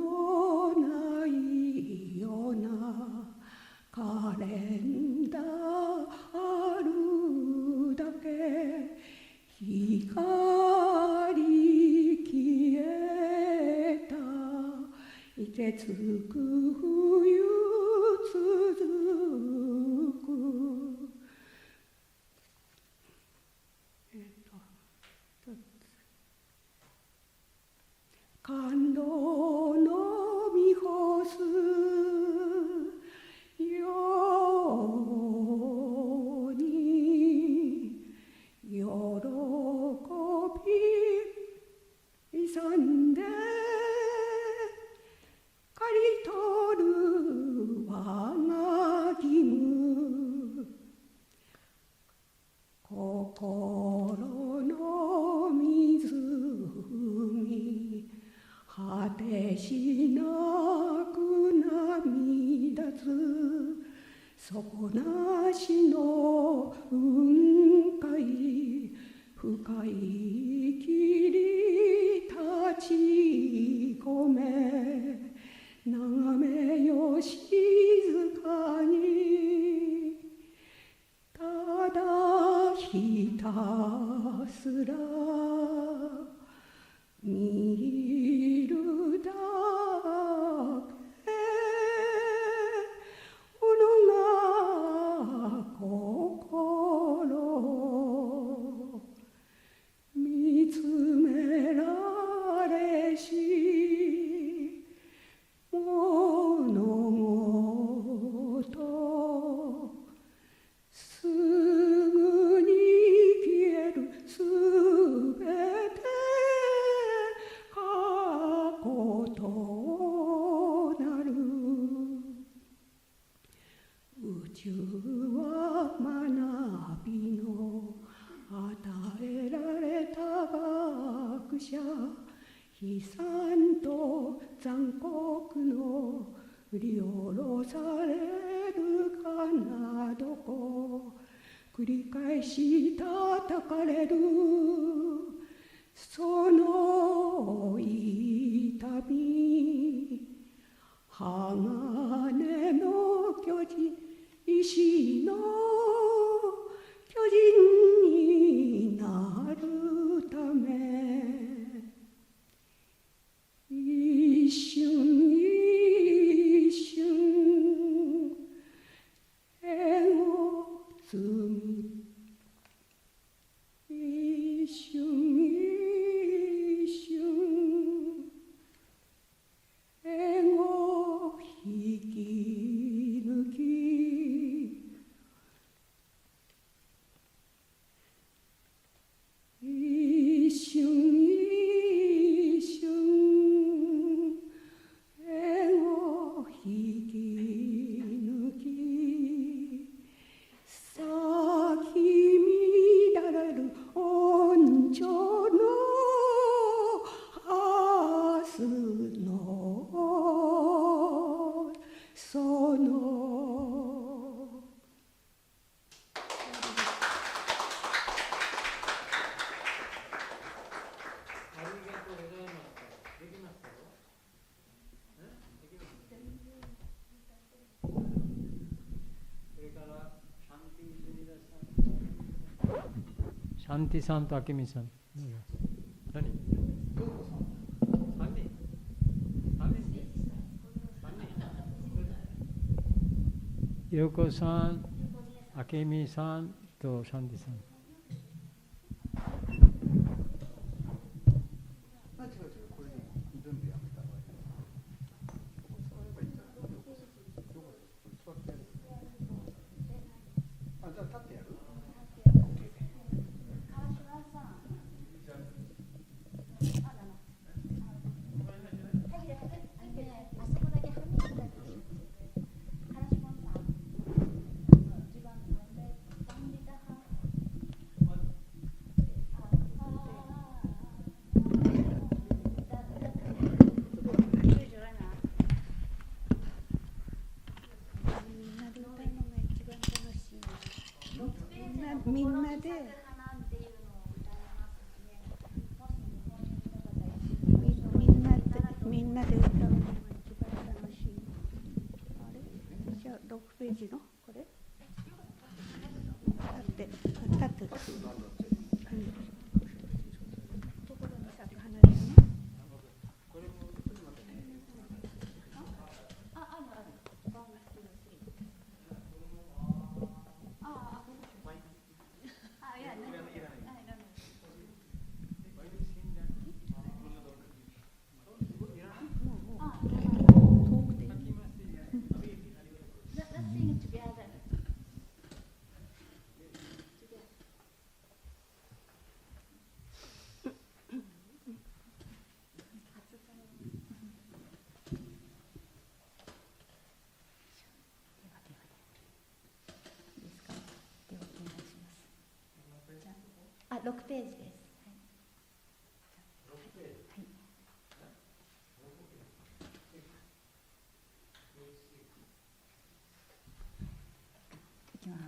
ないようなカレンダーあるだけ、光消えた凍てつく冬続く、感動の見干すように喜び勇んで刈り取る我が義務、心の湖果てしなく涙つ、底なしの雲海、深い霧立ち込め、眺めよ静かに、ただひたすら見となる。宇宙は学びの与えられた学者、悲惨と残酷の振り下ろされるかなどこ、繰り返し叩かれるその痛み、鋼の巨人、石の巨人になるため、一瞬一瞬縁を積み、一瞬一瞬縁を引き抜き、一瞬一瞬縁を引き抜き、咲き乱れる温情の明日のそのシャンティさんとアケミさん。何？ヨコさん、アケミさんとシャンティさん。みんなでみんなで歌うのが一番楽しい。あれ？じゃあ6ページのこれ？立って。ところにさっき離れるの？6ページです。いきます。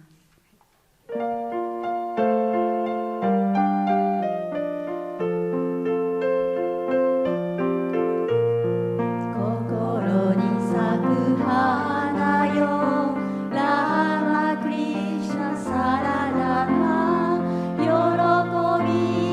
心に咲く花よ、ラーマクリシナサラダ喜び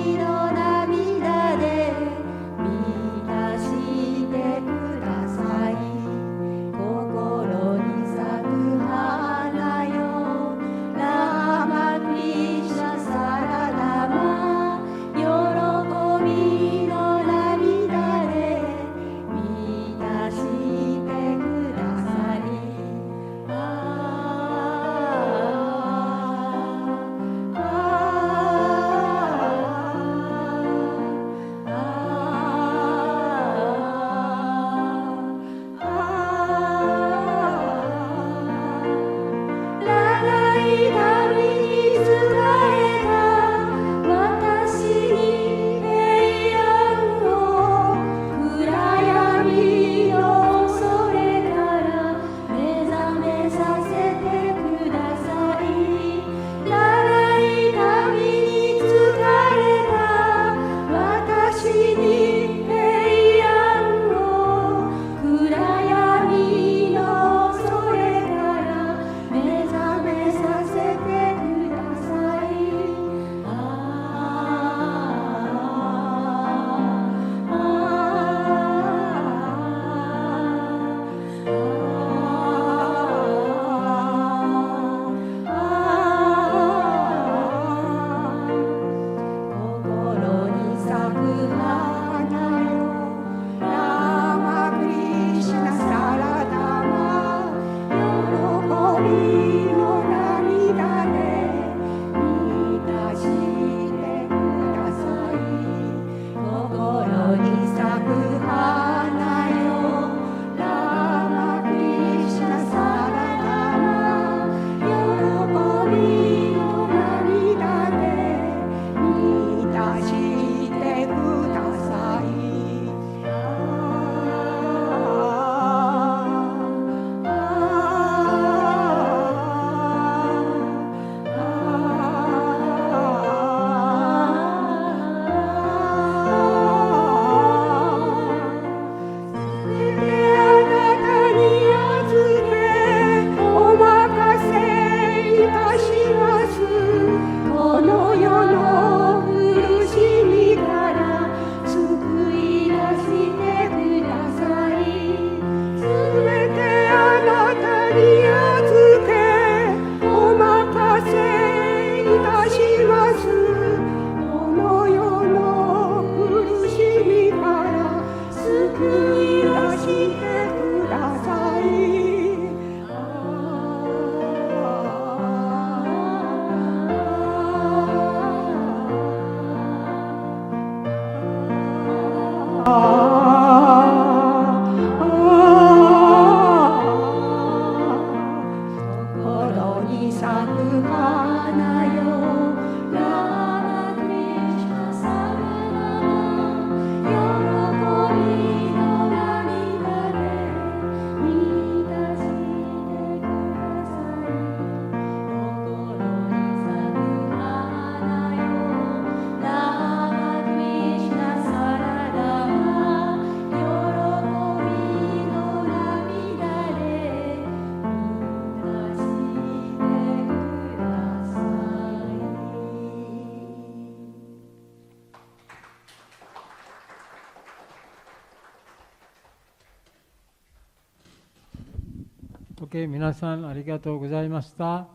Okay, 皆さんありがとうございました。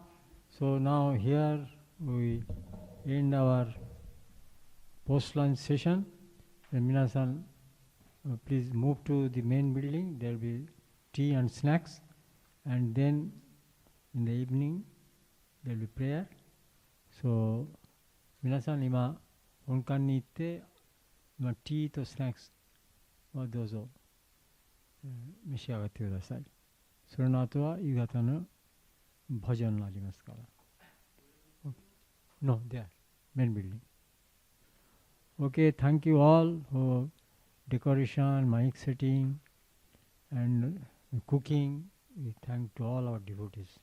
So now here we end our post-lunch session. And 皆さん、please move to the main building. There will be tea and snacks. And then in the evening there will be prayer. So 皆さん今本館に行ってティーとスナックスをどうぞ召し上がってください。それの後は夕方のバージョンになりますから。No, there, main building. Okay, thank you all for decoration, mic setting, and cooking. We thank to all our devotees.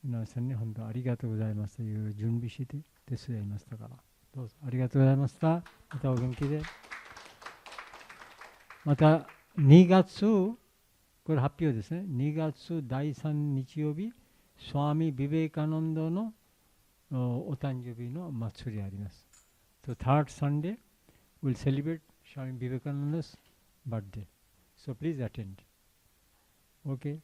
皆さんに本当ありがとうございますという準備して手伝いましたから。どうぞありがとうございました。またお元気で。また2月、これ発表ですね。2月第3日曜日、スワミ・ビベカノンドのお誕生日の祭りあります。So third Sunday, we'll celebrate Swami Vivekananda's birthday. So please attend. Okay?